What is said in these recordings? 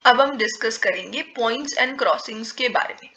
अब हम डिस्कस करेंगे पॉइंट्स एंड क्रॉसिंग्स के बारे में।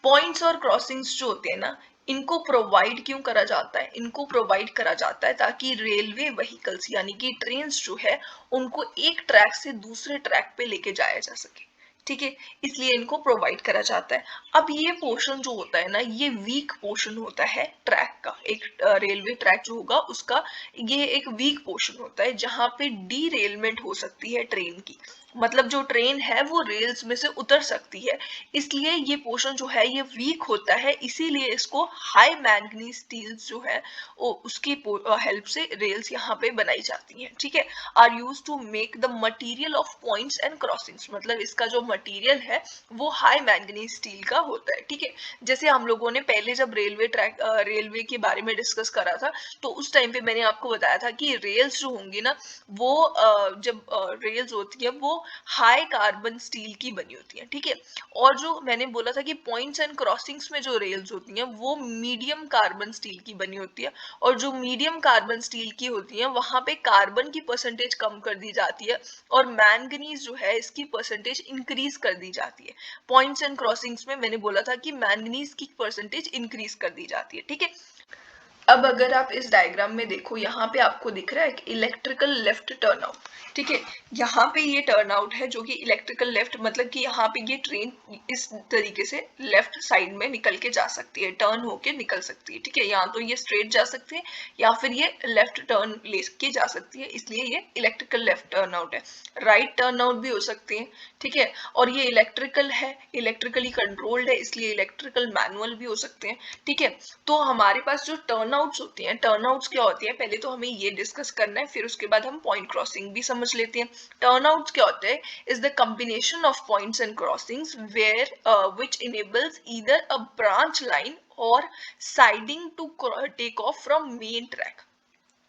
पॉइंट्स और क्रॉसिंग्स जो होते हैं ना, इनको प्रोवाइड क्यों करा जाता है? इनको प्रोवाइड करा जाता है ताकि रेलवे व्हीकल्स यानी कि ट्रेन्स जो है उनको एक ट्रैक से दूसरे ट्रैक पे लेके जाया जा सके। ठीक है, इसलिए इनको प्रोवाइड करा जाता है। अब ये पोर्शन जो होता है ना, ये वीक पोर्शन होता है ट्रैक का। एक रेलवे ट्रैक जो होगा उसका ये एक वीक पोर्शन होता है जहां पे डीरेलमेंट हो सकती है ट्रेन की। मतलब जो ट्रेन है वो रेल्स में से उतर सकती है, इसलिए ये पोर्शन जो है ये वीक होता है। इसीलिए इसको हाई मैंगनीज स्टील्स जो है उसकी हेल्प से रेल्स यहाँ पे बनाई जाती हैं। ठीक है, are use to make the material of points and crossings. मतलब इसका जो मटेरियल है वो हाई मैंगनीज स्टील का होता है। ठीक है, जैसे हम लोगों ने पहले जब रेलवे के बारे में डिस्कस करा था, तो उस टाइम पे मैंने आपको बताया था कि रेल्स जो होंगी ना, वो जब रेल्स होती है वो हाई कार्बन स्टील की बनी होती है। ठीक है, और जो मैंने बोला था कि पॉइंट्स एंड क्रॉसिंग्स में जो रेल्स होती हैं वो मीडियम कार्बन स्टील की बनी होती है, और जो मीडियम कार्बन स्टील की होती है वहां पे कार्बन की परसेंटेज कम कर दी जाती है और मैंगनीज जो है इसकी परसेंटेज इंक्रीज कर दी जाती है। पॉइंट्स एंड क्रॉसिंग्स में मैंने बोला था कि मैंगनीज की परसेंटेज इंक्रीज कर दी जाती है। ठीक है, अब अगर आप इस डायग्राम में देखो, यहाँ पे आपको दिख रहा है कि इलेक्ट्रिकल लेफ्ट टर्न आउट। ठीक है, यहाँ पे ये टर्न आउट है जो कि इलेक्ट्रिकल लेफ्ट, मतलब कि यहाँ पे ये ट्रेन इस तरीके से लेफ्ट साइड में निकल के जा सकती है, टर्न होके निकल सकती है। ठीक है, यहाँ तो ये स्ट्रेट जा सकती है या फिर ये लेफ्ट टर्न लेके जा सकती है, इसलिए ये इलेक्ट्रिकल लेफ्ट टर्न आउट है। राइट टर्न आउट भी हो सकती है। ठीक है, और ये इलेक्ट्रिकल है, इलेक्ट्रिकली कंट्रोल्ड है, इसलिए इलेक्ट्रिकल मैनुअल भी हो सकते हैं। ठीक है, तो हमारे पास जो टर्न आउट्स होती हैं, टर्न आउट्स क्या होती है पहले तो हमें ये डिस्कस करना है, फिर उसके बाद हम पॉइंट क्रॉसिंग भी समझ लेते हैं। टर्न आउट्स क्या होते हैं? Is the combination of points and crossings where which enables either a branch line और siding to take off from main track.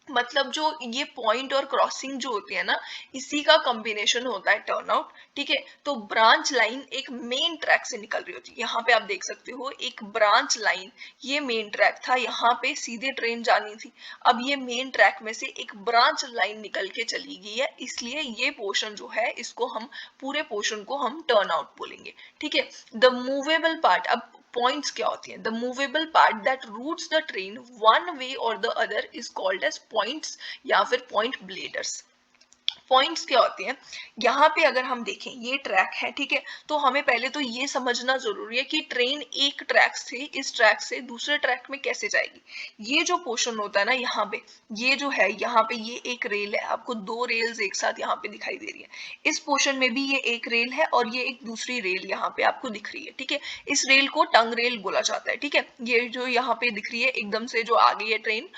मतलब जो ये पॉइंट और क्रॉसिंग जो होती है ना, इसी का कॉम्बिनेशन होता है टर्न आउट। ठीक है, तो ब्रांच लाइन एक मेन ट्रैक से निकल रही होती है। यहाँ पे आप देख सकते हो एक ब्रांच लाइन, ये मेन ट्रैक था, यहाँ पे सीधे ट्रेन जानी थी। अब ये मेन ट्रैक में से एक ब्रांच लाइन निकल के चली गई है, इसलिए ये पोर्शन जो है इसको हम पूरे पोर्शन को हम टर्न आउट बोलेंगे। ठीक है, द मूवेबल पार्ट, अब पॉइंट्स क्या होती हैं? The movable part that routes the train one way और the other is called as points या फिर पॉइंट ब्लेडर्स। पॉइंट्स क्या होते हैं? यहाँ पे अगर हम देखें ये ट्रैक है। ठीक है, तो हमें पहले तो ये समझना जरूरी है कि ट्रेन एक ट्रैक से, इस ट्रैक से दूसरे ट्रैक में कैसे जाएगी। ये जो पोर्शन होता है ना यहाँ पे, ये जो है यहाँ पे ये एक रेल है, आपको दो रेल्स एक साथ यहाँ पे दिखाई दे रही है। इस पोर्शन में भी ये एक रेल है और ये एक दूसरी रेल यहाँ पे आपको दिख रही है। ठीक है, इस रेल को टंग रेल बोला जाता है। ठीक है, ये जो यहाँ पे दिख रही है एकदम से जो आगे है ट्रेन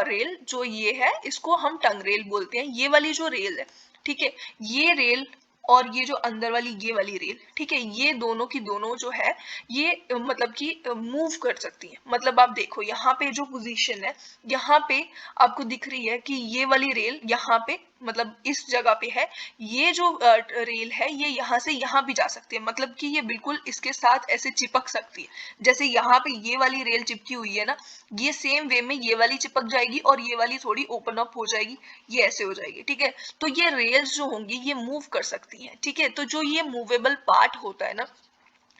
रेल जो ये है, इसको हम टंग रेल बोलते हैं। ये वाली जो रेल है, ठीक है, ये रेल और ये जो अंदर वाली ये वाली रेल, ठीक है, ये दोनों की दोनों जो है ये मतलब कि मूव कर सकती है। मतलब आप देखो यहाँ पे जो पोजीशन है, यहाँ पे आपको दिख रही है कि ये वाली रेल यहाँ पे मतलब इस जगह पे है। ये जो रेल है ये यहाँ से यहाँ भी जा सकती है, मतलब कि ये बिल्कुल इसके साथ ऐसे चिपक सकती है। जैसे यहाँ पे ये वाली रेल चिपकी हुई है ना, ये सेम वे में ये वाली चिपक जाएगी और ये वाली थोड़ी ओपन अप हो जाएगी, ये ऐसे हो जाएगी। ठीक है, तो ये रेल्स जो होंगी ये मूव कर सकती हैं। ठीक है, तो जो ये मूवेबल पार्ट होता है ना,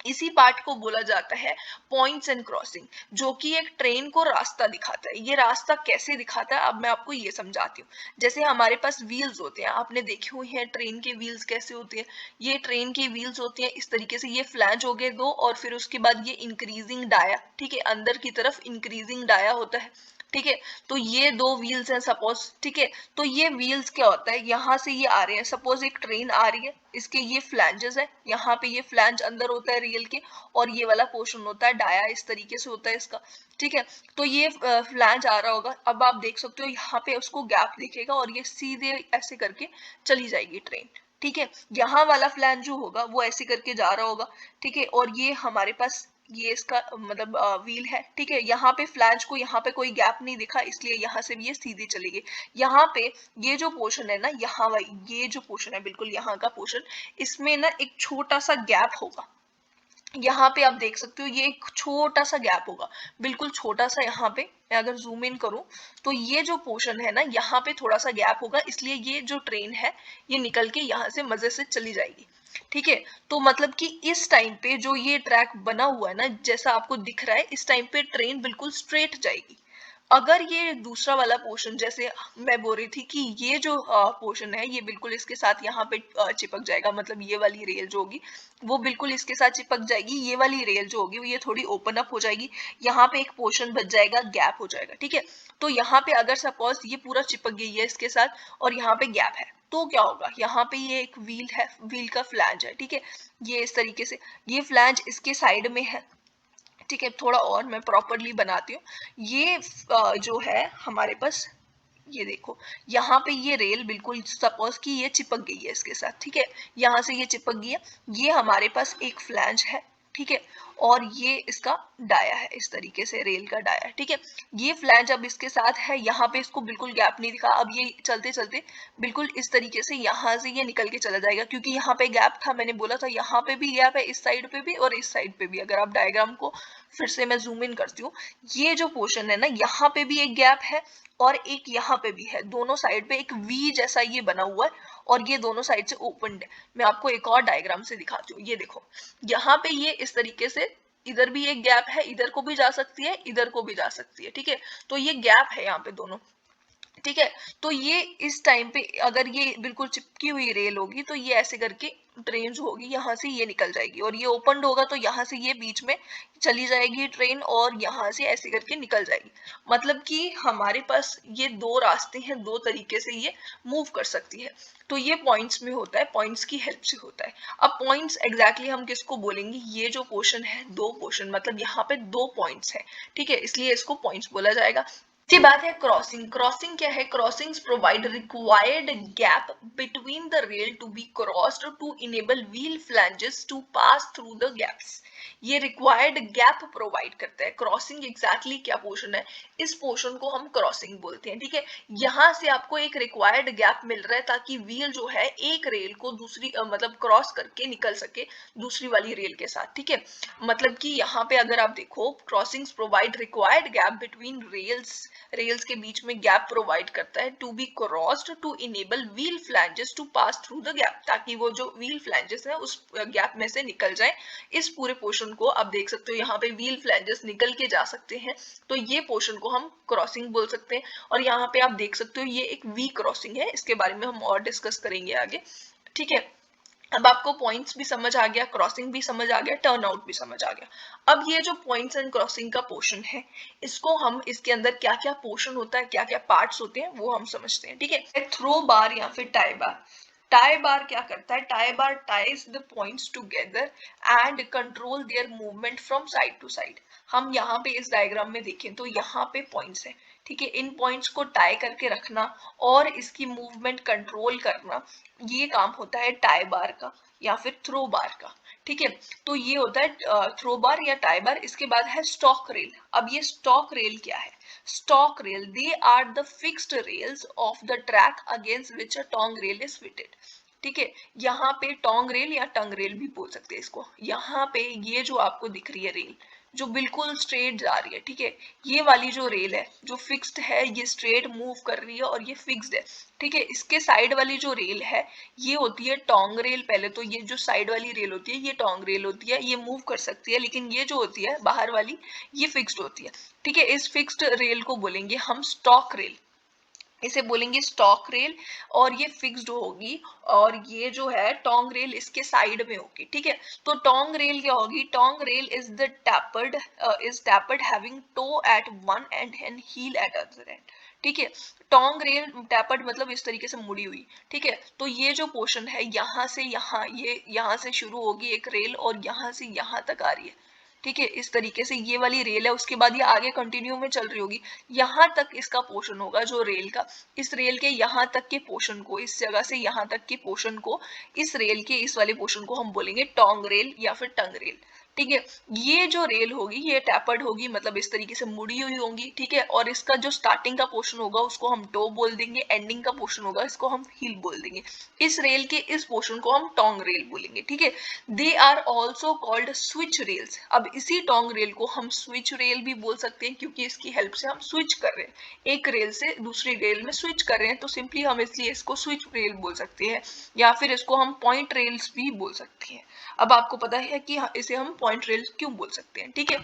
इसी पार्ट को बोला जाता है पॉइंट्स एंड क्रॉसिंग, जो कि एक ट्रेन को रास्ता दिखाता है। ये रास्ता कैसे दिखाता है अब मैं आपको ये समझाती हूँ। जैसे हमारे पास व्हील्स होते हैं, आपने देखे हुए हैं ट्रेन के व्हील्स कैसे होते हैं। ये ट्रेन के व्हील्स होते हैं इस तरीके से, ये फ्लैंज हो गए दो और फिर उसके बाद ये इंक्रीजिंग डाया, ठीक है, अंदर की तरफ इंक्रीजिंग डाया होता है। ठीक है, तो ये दो व्हील्स हैं सपोज। ठीक है, तो ये व्हील्स क्या होता है, यहाँ से ये आ रहे हैं, सपोज एक ट्रेन आ रही है, इसके ये फ्लैंजेस है, यहाँ पे ये फ्लैंज अंदर होता है रेल के, और ये वाला पोर्शन होता है डाया, इस तरीके से होता है इसका। ठीक है, तो ये फ्लैंज आ रहा होगा, अब आप देख सकते हो यहाँ पे उसको गैप दिखेगा और ये सीधे ऐसे करके चली जाएगी ट्रेन। ठीक है, यहाँ वाला फ्लैंज जो होगा वो ऐसे करके जा रहा होगा। ठीक है, और ये हमारे पास ये इसका मतलब व्हील है। ठीक है, यहाँ पे फ्लैंज को यहाँ पे कोई गैप नहीं दिखा, इसलिए यहाँ से भी ये सीधे चली गई। यहाँ पे ये जो पोर्शन है ना, यहाँ ये जो पोर्शन है बिल्कुल यहाँ का पोर्शन, इसमें ना एक छोटा सा गैप होगा। यहाँ पे आप देख सकते हो ये एक छोटा सा गैप होगा, बिल्कुल छोटा सा। यहाँ पे मैं अगर जूम इन करूं तो ये जो पोर्शन है ना, यहाँ पे थोड़ा सा गैप होगा, इसलिए ये जो ट्रेन है ये निकल के यहाँ से मजे से चली जाएगी। ठीक है, तो मतलब कि इस टाइम पे जो ये ट्रैक बना हुआ है ना, जैसा आपको दिख रहा है, इस टाइम पे ट्रेन बिल्कुल स्ट्रेट जाएगी। अगर ये दूसरा वाला पोर्शन, जैसे मैं बोल रही थी कि ये जो पोर्शन है ये बिल्कुल इसके साथ यहाँ पे चिपक जाएगा, मतलब ये वाली रेल जो होगी वो बिल्कुल इसके साथ चिपक जाएगी, ये वाली रेल जो होगी वो ये थोड़ी ओपन अप हो जाएगी, यहाँ पे एक पोर्शन बच जाएगा, गैप हो जाएगा। ठीक है, तो यहाँ पे अगर सपोज ये पूरा चिपक गई है इसके साथ और यहाँ पे गैप है, तो क्या होगा, यहाँ पे ये एक व्हील है, व्हील का फ्लैंज है। ठीक है, ये इस तरीके से ये फ्लैंज इसके साइड में है। ठीक है, थोड़ा और मैं प्रॉपरली बनाती हूँ। ये जो है हमारे पास, ये देखो यहाँ पे ये रेल बिल्कुल सपोज कि ये चिपक गई है इसके साथ। ठीक है, यहाँ से ये चिपक गई है, ये हमारे पास एक फ्लैंज है। ठीक है, और ये इसका डाया है, इस तरीके से रेल का डाया है। ठीक है, ये फ्लैंज अब इसके साथ है, यहाँ पे इसको बिल्कुल गैप नहीं दिखा। अब ये चलते चलते बिल्कुल इस तरीके से यहाँ से ये निकल के चला जाएगा, क्योंकि यहाँ पे गैप था, मैंने बोला था यहाँ पे भी गैप है, इस साइड पे भी और इस साइड पे भी। अगर आप डायग्राम को फिर से मैं जूम इन करती हूँ, ये जो पोर्शन है ना, यहाँ पे भी एक गैप है और एक यहाँ पे भी है, दोनों साइड पे एक वी जैसा ये बना हुआ है और ये दोनों साइड से ओपन है। मैं आपको एक और डायग्राम से दिखाती हूँ। ये देखो यहाँ पे ये इस तरीके से, इधर भी एक गैप है, इधर को भी जा सकती है, इधर को भी जा सकती है। ठीक है, तो ये गैप है यहाँ पे दोनों। ठीक है, तो ये इस टाइम पे अगर ये बिल्कुल चिपकी हुई रेल होगी तो ये ऐसे करके ट्रेन जो होगी यहाँ से ये निकल जाएगी, और ये ओपन होगा तो यहाँ से ये बीच में चली जाएगी ट्रेन और यहाँ से ऐसे करके निकल जाएगी। मतलब कि हमारे पास ये दो रास्ते हैं, दो तरीके से ये मूव कर सकती है। तो ये पॉइंट्स में होता है, पॉइंट्स की हेल्प से होता है। अब पॉइंट्स एग्जैक्टली हम किसको बोलेंगे, ये जो पोर्शन है, दो पोर्शन, मतलब यहाँ पे दो पॉइंट्स है। ठीक है, इसलिए इसको पॉइंट्स बोला जाएगा। की बात है क्रॉसिंग। क्रॉसिंग क्या है, crossings provide required gap between the rail to be crossed to enable wheel flanges to pass through the gaps. ये रिक्वायर्ड गैप प्रोवाइड करता है। क्रॉसिंग एग्जैक्टली क्या पोर्शन है, इस पोर्शन को हम क्रॉसिंग बोलते हैं। ठीक है, यहाँ से आपको एक रिक्वायर्ड गैप मिल रहा है ताकि व्हील जो है एक रेल को दूसरी मतलब क्रॉस करके निकल सके दूसरी वाली रेल के साथ। ठीक है, मतलब कि यहाँ पे अगर आप देखो, crossings provide required gap between rails, rails के बीच में गैप प्रोवाइड करता है to be crossed to enable wheel flanges to pass through the gap, ताकि वो जो व्हील फ्लैंजेस है उस गैप में से निकल जाए। इस पूरे पोर्शन को आप देख सकते हो, यहाँ पे व्हील फ्लैंजेस निकल के जा सकते हैं, तो ये पोर्शन को हम क्रॉसिंग बोल सकते हैं। और यहाँ पे आप देख सकते हो ये एक वी क्रॉसिंग है, इसके बारे में हम और डिस्कस करेंगे आगे। ठीक है, अब आपको पॉइंट्स भी समझ आ गया, क्रॉसिंग भी समझ आ गया, टर्न आउट भी समझ आ गया। अब ये जो पॉइंट्स एंड क्रॉसिंग का पोर्शन है, इसको हम, इसके अंदर क्या क्या पोर्शन होता है, क्या क्या पार्ट्स होते हैं, वो हम समझते हैं। ठीक है, थ्रो बार या फिर टाई बार। टाई बार क्या करता है, tie bar ties the points together and control their movement from side to side. हम यहाँ पे इस डायग्राम में देखें तो यहाँ पे पॉइंट्स है। ठीक है, इन पॉइंट्स को टाई करके रखना और इसकी मूवमेंट कंट्रोल करना, ये काम होता है टाई बार का या फिर थ्रो बार का। ठीक है, तो ये होता है थ्रो बार या टाई बार। इसके बाद है स्टॉक रेल। अब ये स्टॉक रेल क्या है, stock rail, they are the fixed rails of the track against which a tongue rail is fitted. ठीक है, यहाँ पे टोंग रेल या टंग रेल भी बोल सकते हैं इसको। यहाँ पे ये जो आपको दिख रही है रेल, जो बिल्कुल स्ट्रेट जा रही है, ठीक है, ये वाली जो रेल है जो फिक्स्ड है, ये स्ट्रेट मूव कर रही है और ये फिक्स्ड है। ठीक है, इसके साइड वाली जो रेल है ये होती है टोंग रेल। पहले तो ये जो साइड वाली रेल होती है ये टोंग रेल होती है, ये मूव कर सकती है, लेकिन ये जो होती है बाहर वाली ये फिक्स्ड होती है। ठीक है, इस फिक्स्ड रेल को बोलेंगे हम स्टॉक रेल, इसे बोलेंगे स्टॉक रेल, और ये फिक्स्ड होगी। और ये जो है टोंग रेल इसके साइड में होगी। ठीक है, तो टोंग रेल क्या होगी, tongue rail is the tapered having toe at one end and heel at other end. ठीक है, टोंग रेल टैपर्ड मतलब इस तरीके से मुड़ी हुई। ठीक है, तो ये जो पोर्शन है यहाँ से यहाँ, ये यहाँ से शुरू होगी एक रेल और यहाँ से यहाँ तक आ रही है। ठीक है, इस तरीके से ये वाली रेल है, उसके बाद ये आगे कंटिन्यू में चल रही होगी, यहाँ तक इसका पोर्शन होगा जो रेल का। इस रेल के यहाँ तक के पोर्शन को, इस जगह से यहाँ तक के पोर्शन को, इस रेल के इस वाले पोर्शन को हम बोलेंगे टोंग रेल या फिर टंग रेल। ठीक है। ये जो रेल होगी ये टैपर्ड होगी, मतलब इस तरीके से मुड़ी हुई होंगी, ठीक है। और इसका जो स्टार्टिंग का पोर्शन होगा उसको हम टो बोल देंगे, एंडिंग का पोर्शन होगा इसको हम हील बोल देंगे। इस रेल के इस पोर्शन को हम टोंग रेल बोलेंगे, ठीक है। They are also called switch rails. अब इसी टोंग रेल को हम स्विच रेल भी बोल सकते हैं, क्योंकि इसकी हेल्प से हम स्विच कर रहे हैं, एक रेल से दूसरी रेल में स्विच कर रहे हैं, तो सिंपली हम इसलिए इसको स्विच रेल बोल सकते हैं, या फिर इसको हम पॉइंट रेल्स भी बोल सकते हैं। अब आपको पता है कि इसे हम पॉइंट रेल क्यों बोल सकते हैं, ठीक है।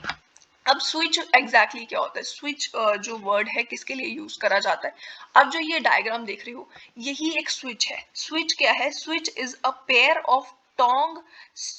अब स्विच एग्जैक्टली क्या होता है, स्विच जो वर्ड है किसके लिए यूज करा जाता है। अब जो ये डायग्राम देख रहे हो यही एक स्विच है। स्विच क्या है, switch is a pair of tongue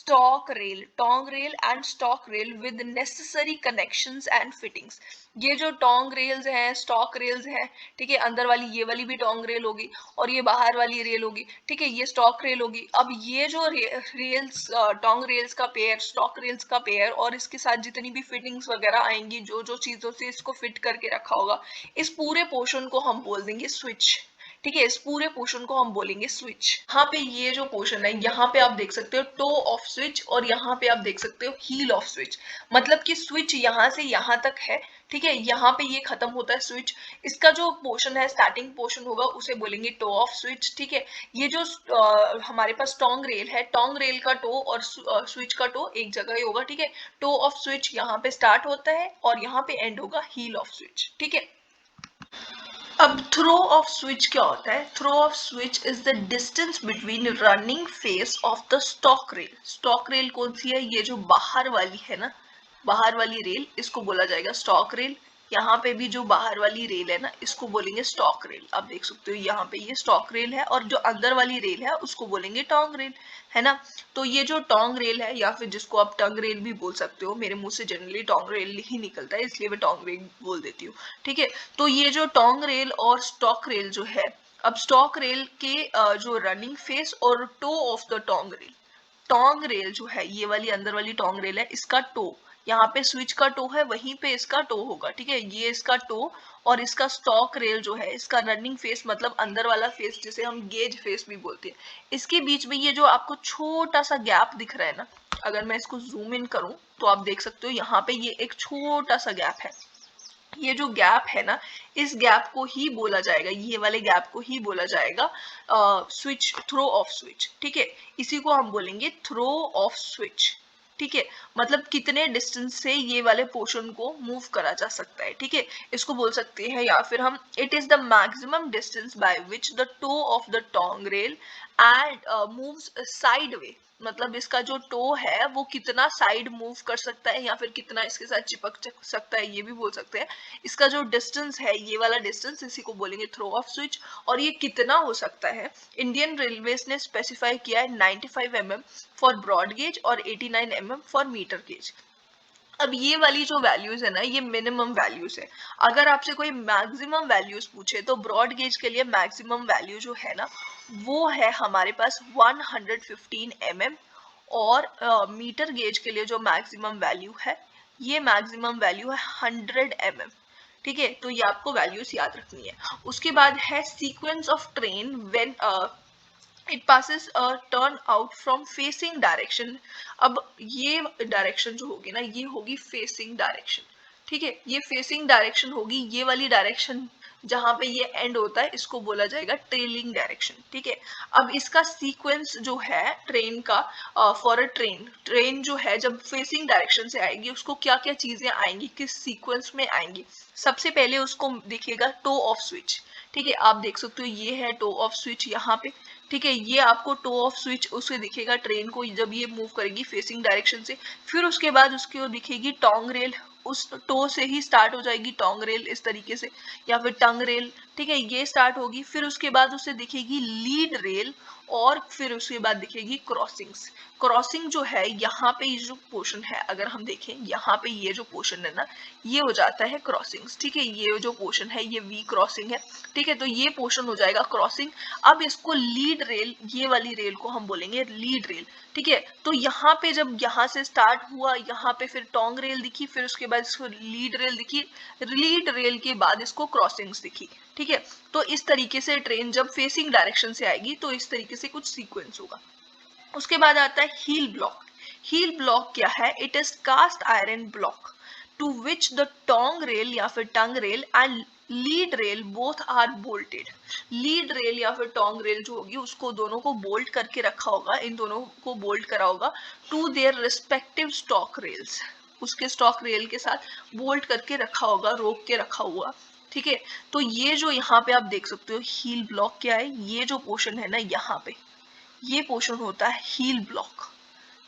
tongue rail and stock rail with necessary connections and fittings. ये जो टोंग रेल्स हैं, स्टॉक रेल्स हैं, ठीक है, अंदर वाली ये वाली भी टोंग रेल होगी और ये बाहर वाली रेल होगी, ठीक है, ये स्टॉक रेल होगी। अब ये जो रेल्स, टोंग रेल्स का पेयर, स्टॉक रेल्स का पेयर, और इसके साथ जितनी भी फिटिंग्स वगैरह आएंगी, जो जो चीजों से इसको फिट करके रखा होगा, इस पूरे पोर्शन को हम बोल देंगे स्विच, ठीक है। इस पूरे पोर्शन को हम बोलेंगे स्विच। यहाँ पे ये जो पोर्शन है, यहाँ पे आप देख सकते हो टो ऑफ स्विच, और यहाँ पे आप देख सकते हो हील ऑफ स्विच। मतलब कि स्विच यहाँ से यहाँ तक है, ठीक है, यहाँ पे ये खत्म होता है स्विच। इसका जो पोर्शन है, स्टार्टिंग पोर्शन होगा, उसे बोलेंगे टो ऑफ स्विच, ठीक है। ये जो हमारे पास टोंग रेल है, टोंग रेल का टो और स्विच का टो एक जगह ही होगा, ठीक है। टो ऑफ स्विच यहाँ पे स्टार्ट होता है और यहाँ पे एंड होगा हील ऑफ स्विच, ठीक है। अब थ्रो ऑफ स्विच क्या होता है, throw of switch is the distance between running face of the stock rail. Stock rail कौन सी है, ये जो बाहर वाली है ना, बाहर वाली रेल, इसको बोला जाएगा स्टॉक रेल। यहाँ पे भी जो बाहर वाली रेल है ना, इसको बोलेंगे स्टॉक रेल। आप देख सकते हो यहाँ पे ये स्टॉक रेल है, और जो अंदर वाली रेल है उसको बोलेंगे टोंग रेल, है ना। तो ये जो टोंग रेल है, या फिर जिसको आप टंग रेल भी बोल सकते हो, मेरे मुंह से जनरली टोंग रेल ही निकलता है इसलिए मैं टोंग रेल बोल देती हूँ, ठीक है। तो ये जो टोंग रेल और स्टॉक रेल जो है, अब स्टॉक रेल के जो रनिंग फेस और toe of the tongue rail, tongue rail जो है, ये वाली अंदर वाली टोंग रेल है, इसका टो, यहाँ पे स्विच का टो है, वहीं पे इसका टो होगा, ठीक है। ये इसका टो, और इसका स्टॉक रेल जो है, इसका रनिंग फेस, मतलब अंदर वाला फेस, जिसे हम गेज फेस भी बोलते हैं, इसके बीच में ये जो आपको छोटा सा गैप दिख रहा है ना, अगर मैं इसको जूम इन करूं तो आप देख सकते हो यहाँ पे ये एक छोटा सा गैप है। ये जो गैप है ना, इस गैप को ही बोला जाएगा, ये वाले गैप को ही बोला जाएगा स्विच, थ्रो ऑफ स्विच, ठीक है। इसी को हम बोलेंगे थ्रो ऑफ स्विच, ठीक है। मतलब कितने डिस्टेंस से ये वाले पोर्शन को मूव करा जा सकता है, ठीक है। इसको बोल सकते हैं, या फिर हम, it is the maximum distance by which the toe of the tongue rail end moves side way. मतलब इसका जो टो है वो कितना साइड मूव कर सकता है, या फिर कितना इसके साथ चिपक सकता है, ये भी बोल सकते हैं। इसका जो डिस्टेंस है, ये वाला डिस्टेंस, इसी को बोलेंगे थ्रो ऑफ स्विच। और ये कितना हो सकता है, इंडियन रेलवेज ने स्पेसिफाई किया है 95 mm फॉर ब्रॉड गेज और 89 mm फॉर मीटर गेज। अब ये वाली जो वैल्यूज है ना, ये मिनिमम वैल्यूज है। अगर आपसे कोई मैक्सिमम वैल्यूज पूछे तो ब्रॉड गेज के लिए मैक्सिमम वैल्यू जो है ना, वो है हमारे पास 115 mm, और मीटर गेज के लिए जो मैक्सिमम वैल्यू है, ये मैक्सिमम वैल्यू है 100 mm, ठीक है। तो ये आपको वैल्यूज याद रखनी है। उसके बाद है sequence of train when it passes a turn out from facing direction। अब ये डायरेक्शन जो होगी ना, ये होगी फेसिंग डायरेक्शन, ठीक है। ये फेसिंग डायरेक्शन होगी, ये वाली डायरेक्शन जहां पे ये एंड होता है, इसको बोला जाएगा ट्रेलिंग डायरेक्शन, ठीक है। अब इसका सीक्वेंस जो है ट्रेन का, फॉर अ ट्रेन, ट्रेन जो है जब फेसिंग डायरेक्शन से आएगी, उसको क्या क्या चीजें आएंगी, किस सीक्वेंस में आएंगी। सबसे पहले उसको दिखेगा टो ऑफ स्विच, ठीक है। आप देख सकते हो ये है टो ऑफ स्विच यहाँ पे, ठीक है। ये आपको टो ऑफ स्विच उसे दिखेगा ट्रेन को जब ये मूव करेगी फेसिंग डायरेक्शन से। फिर उसके बाद उसकी दिखेगी टोंग रेल, उस टो से ही स्टार्ट हो जाएगी टोंग रेल इस तरीके से, या फिर टंग रेल, ठीक है, ये स्टार्ट होगी। फिर उसके बाद उसे दिखेगी लीड रेल, और फिर उसके बाद दिखेगी क्रॉसिंग्स। क्रॉसिंग जो है, यहाँ पे ये जो पोर्शन है, अगर हम देखें यहाँ पे ये जो पोर्शन है ना, ये हो जाता है क्रॉसिंग्स, ठीक है। ये जो पोर्शन है ये वी क्रॉसिंग है, ठीक है। तो ये पोर्शन हो जाएगा क्रॉसिंग। अब इसको लीड रेल, ये वाली रेल को हम बोलेंगे लीड रेल, ठीक है। तो यहाँ पे जब यहाँ से स्टार्ट हुआ, यहाँ पे फिर टोंग रेल दिखी, फिर उसके बाद इसको लीड रेल दिखी, लीड रेल के बाद इसको क्रॉसिंग्स दिखी, ठीक है। तो इस तरीके से ट्रेन जब फेसिंग डायरेक्शन से आएगी तो इस तरीके से कुछ सीक्वेंस होगा। उसके बाद आता है हील ब्लॉक। हील ब्लॉक क्या है? It is cast iron block to which the tongue rail या फिर tongue rail and lead rail both are bolted. Lead rail या फिर टोंग रेल जो होगी उसको दोनों को बोल्ट करके रखा होगा, इन दोनों को बोल्ट करा होगा to their respective stock rails, उसके स्टॉक रेल के साथ बोल्ट करके रखा होगा, रोक के रखा हुआ। ठीक है, तो ये जो यहाँ पे आप देख सकते हो हील ब्लॉक क्या है, ये जो पोर्शन है ना यहाँ पे, ये पोर्शन होता है हील ब्लॉक।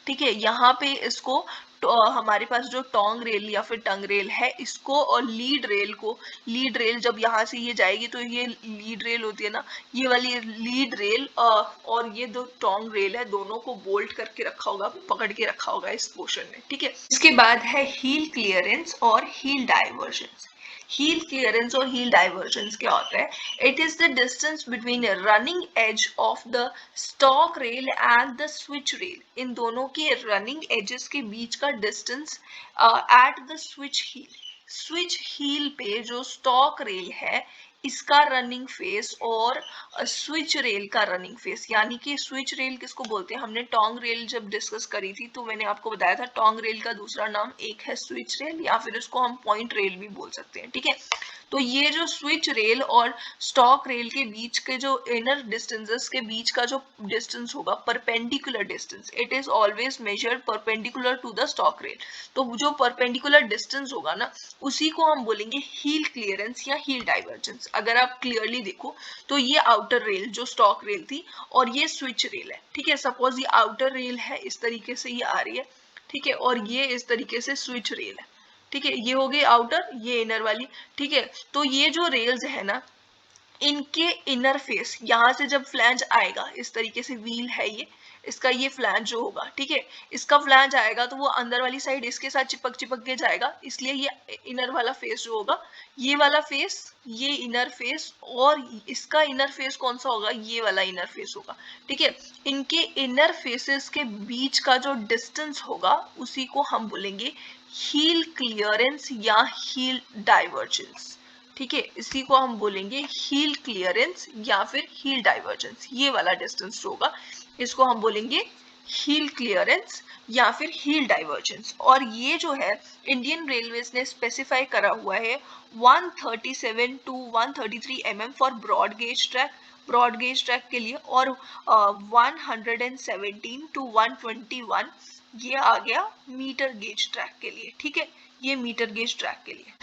ठीक है, यहाँ पे इसको हमारे पास जो टोंग रेल या फिर टंग रेल है इसको और लीड रेल को, लीड रेल जब यहाँ से ये जाएगी तो ये लीड रेल होती है ना, ये वाली लीड रेल और ये दो टोंग रेल है दोनों को बोल्ट करके रखा होगा, पकड़ के रखा होगा इस पोर्शन में। ठीक है, इसके बाद है हील क्लियरेंस और हील डाइवर्जेंस। हील क्लियरेंस और हील डाइवर्जेंस क्या होता है? It is the distance between running edge of the stock rail and the switch rail. इन दोनों के रनिंग एजेस के बीच का distance at the switch heel. Switch heel पे जो स्टॉक रेल है इसका रनिंग फेस और स्विच रेल का रनिंग फेस, यानी कि स्विच रेल किसको बोलते हैं? हमने टोंग रेल जब डिस्कस करी थी तो मैंने आपको बताया था टोंग रेल का दूसरा नाम एक है स्विच रेल या फिर इसको हम पॉइंट रेल भी बोल सकते हैं। ठीक है, तो ये जो स्विच रेल और स्टॉक रेल के बीच के जो इनर डिस्टेंसेस के बीच का जो डिस्टेंस होगा, perpendicular distance, it is always measured perpendicular to the stock rail. तो जो परपेंडिकुलर डिस्टेंस होगा ना उसी को हम बोलेंगे हील क्लियरेंस या हील डाइवर्जेंस। अगर आप क्लियरली देखो तो ये आउटर रेल जो स्टॉक रेल थी और ये स्विच रेल है। ठीक है, सपोज ये आउटर रेल है, इस तरीके से ये आ रही है। ठीक है, और ये इस तरीके से स्विच रेल है। ठीक है, ये हो गई आउटर, ये इनर वाली। ठीक है, तो ये जो रेल्स है ना इनके इनर फेस, यहाँ से जब फ्लैंज आएगा इस तरीके से व्हील है ये, इसका ये फ्लैंज जो होगा, ठीक है, इसका फ्लैंज आएगा तो वो अंदर वाली साइड इसके साथ चिपक चिपक के जाएगा, इसलिए ये इनर वाला फेस जो होगा, ये वाला फेस, ये इनर फेस, और इसका इनर फेस कौन सा होगा? ये वाला इनर फेस होगा। ठीक है, इनके इनर फेसेस के बीच का जो डिस्टेंस होगा उसी को हम बोलेंगे हील क्लियरेंस या हील डाइवर्जेंस। ठीक है, इसी को हम बोलेंगे हील क्लियरेंस या फिर हील डाइवर्जेंस। ये वाला डिस्टेंस जो होगा इसको हम बोलेंगे हील क्लियरेंस या फिर हील डाइवर्जेंस। और ये जो है इंडियन रेलवेज ने स्पेसिफाई करा हुआ है 137 to 133 mm for broad gauge track, broad gauge track के लिए, और 117 टू 121 ये आ गया मीटर गेज ट्रैक के लिए। ठीक है, ये मीटर गेज ट्रैक के लिए।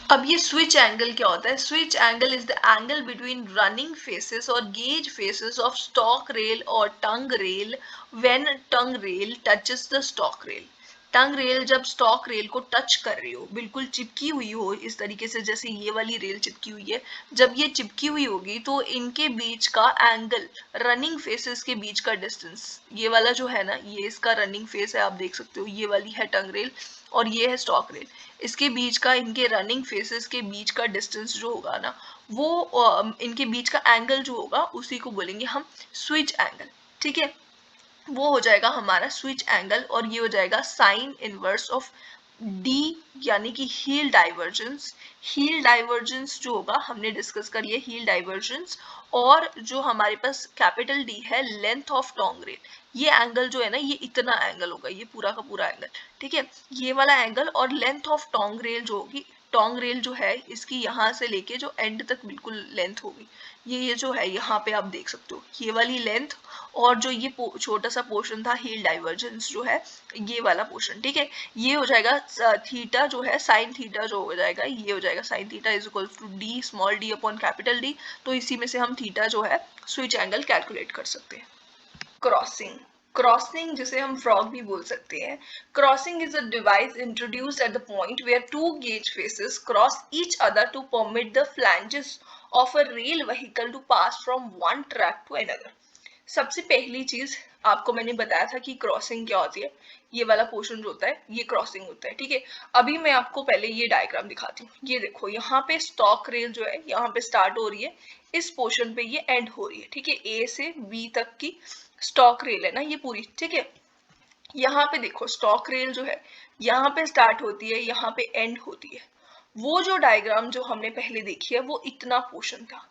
अब ये स्विच एंगल क्या होता है? Switch angle is the angle between running faces और gauge faces of stock rail और tongue rail when tongue rail touches the stock rail. Tongue rail जब स्टॉक रेल को टच कर रही हो, बिल्कुल चिपकी हुई हो इस तरीके से, जैसे ये वाली रेल चिपकी हुई है, जब ये चिपकी हुई होगी तो इनके बीच का एंगल, रनिंग फेसेस के बीच का डिस्टेंस, ये वाला जो है ना ये इसका रनिंग फेस है, आप देख सकते हो, ये वाली है टंग रेल और ये है स्टॉक रेल, इसके बीच का, इनके रनिंग फेसेस के बीच का डिस्टेंस जो होगा ना वो इनके बीच का एंगल जो होगा उसी को बोलेंगे हम स्विच एंगल। ठीक है, वो हो जाएगा हमारा स्विच एंगल और ये हो जाएगा साइन इनवर्स ऑफ डी, यानी कि हील डाइवर्जेंस। हील डाइवर्जेंस जो होगा हमने डिस्कस कर लिया हील डाइवर्जेंस, और जो हमारे पास कैपिटल डी है लेंथ ऑफ टोंग रेल, ये एंगल जो है ना ये इतना एंगल होगा, ये पूरा का पूरा एंगल। ठीक है, ये वाला एंगल, और लेंथ ऑफ टोंग रेल जो होगी, टोंग रेल जो है इसकी यहाँ से लेके जो एंड तक बिल्कुल लेंथ होगी, ये जो है यहाँ पे आप देख सकते हो ये वाली लेंथ, और जो ये छोटा सा पोर्शन था हील डाइवर्जेंस जो है ये वाला पोर्शन। ठीक है, ये हो जाएगा थीटा जो है, साइन थीटा जो हो जाएगा, ये हो जाएगा sine theta is equal to D small D upon capital D. तो इसी में से हम थीटा जो है स्विच एंगल कैलकुलेट कर सकते हैं। क्रॉसिंग, क्रॉसिंग जिसे हम फ्रॉग भी बोल सकते हैं। Crossing is a device introduced at the point where two gauge faces cross each other to permit the flanges of a rail vehicle to pass from one track to another. सबसे पहली चीज आपको मैंने बताया था कि क्रॉसिंग क्या होती है, ये वाला पोर्शन जो होता है ये क्रॉसिंग होता है। ठीक है, अभी मैं आपको पहले ये डायग्राम दिखाती हूँ। ये देखो यहाँ पे स्टॉक रेल जो है यहाँ पे स्टार्ट हो रही है, इस पोर्शन पे ये एंड हो रही है। ठीक है, ए से बी तक की स्टॉक रेल है ना ये पूरी। ठीक है, यहाँ पे देखो स्टॉक रेल जो है यहाँ पे स्टार्ट होती है, यहाँ पे एंड होती है। वो जो डायग्राम जो हमने पहले देखी है वो इतना पोर्शन था।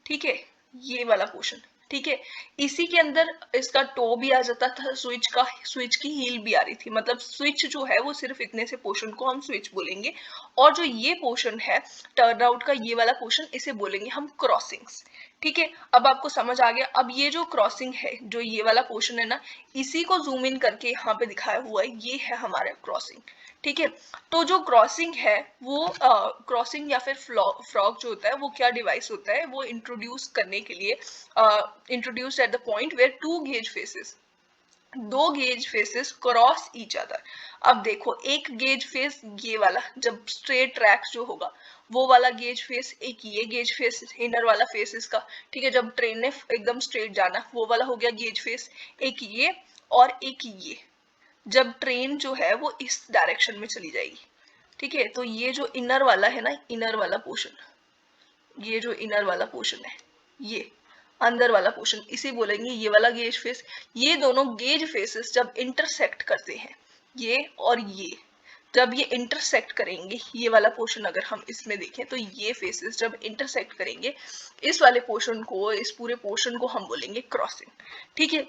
ठीक है, ये वाला पोर्शन, ठीक है। इसी के अंदर इसका टो भी आ जाता था स्विच का, स्विच की हील भी आ रही थी, मतलब स्विच जो है वो सिर्फ इतने से पोर्शन को हम स्विच बोलेंगे, और जो ये पोर्शन है टर्न आउट का, ये वाला पोर्शन, इसे बोलेंगे हम क्रॉसिंग्स। ठीक है, अब आपको समझ आ गया। अब ये जो क्रॉसिंग है, जो ये वाला पोर्शन है ना, इसी को जूम इन करके यहाँ पे दिखाया हुआ है, ये है हमारा क्रॉसिंग। ठीक है, तो जो क्रॉसिंग है वो क्रॉसिंग या फिर फ्रॉग जो होता है वो क्या डिवाइस होता है, वो इंट्रोड्यूस करने के लिए introduced at the point where two gauge faces, दो gauge faces cross each other. अब देखो, एक गेज फेस ये वाला, जब स्ट्रेट ट्रैक जो होगा वो वाला गेज फेस, एक ये गेज फेस इनर वाला फेस इसका। ठीक है, जब ट्रेन ने एकदम स्ट्रेट जाना वो वाला हो गया गेज फेस, एक ये और एक ये, जब ट्रेन जो है वो इस डायरेक्शन में चली जाएगी। ठीक है, तो ये जो इनर वाला है ना, इनर वाला पोर्शन, ये जो इनर वाला पोर्शन है, ये अंदर वाला पोर्शन, इसे बोलेंगे ये वाला गेज फेस। ये दोनों गेज फेसेस जब इंटरसेक्ट करते हैं, ये और ये, जब ये इंटरसेक्ट करेंगे, ये वाला पोर्शन अगर हम इसमें देखें तो ये फेसेस जब इंटरसेक्ट करेंगे इस वाले पोर्शन को, इस पूरे पोर्शन को हम बोलेंगे क्रॉसिंग। ठीक है,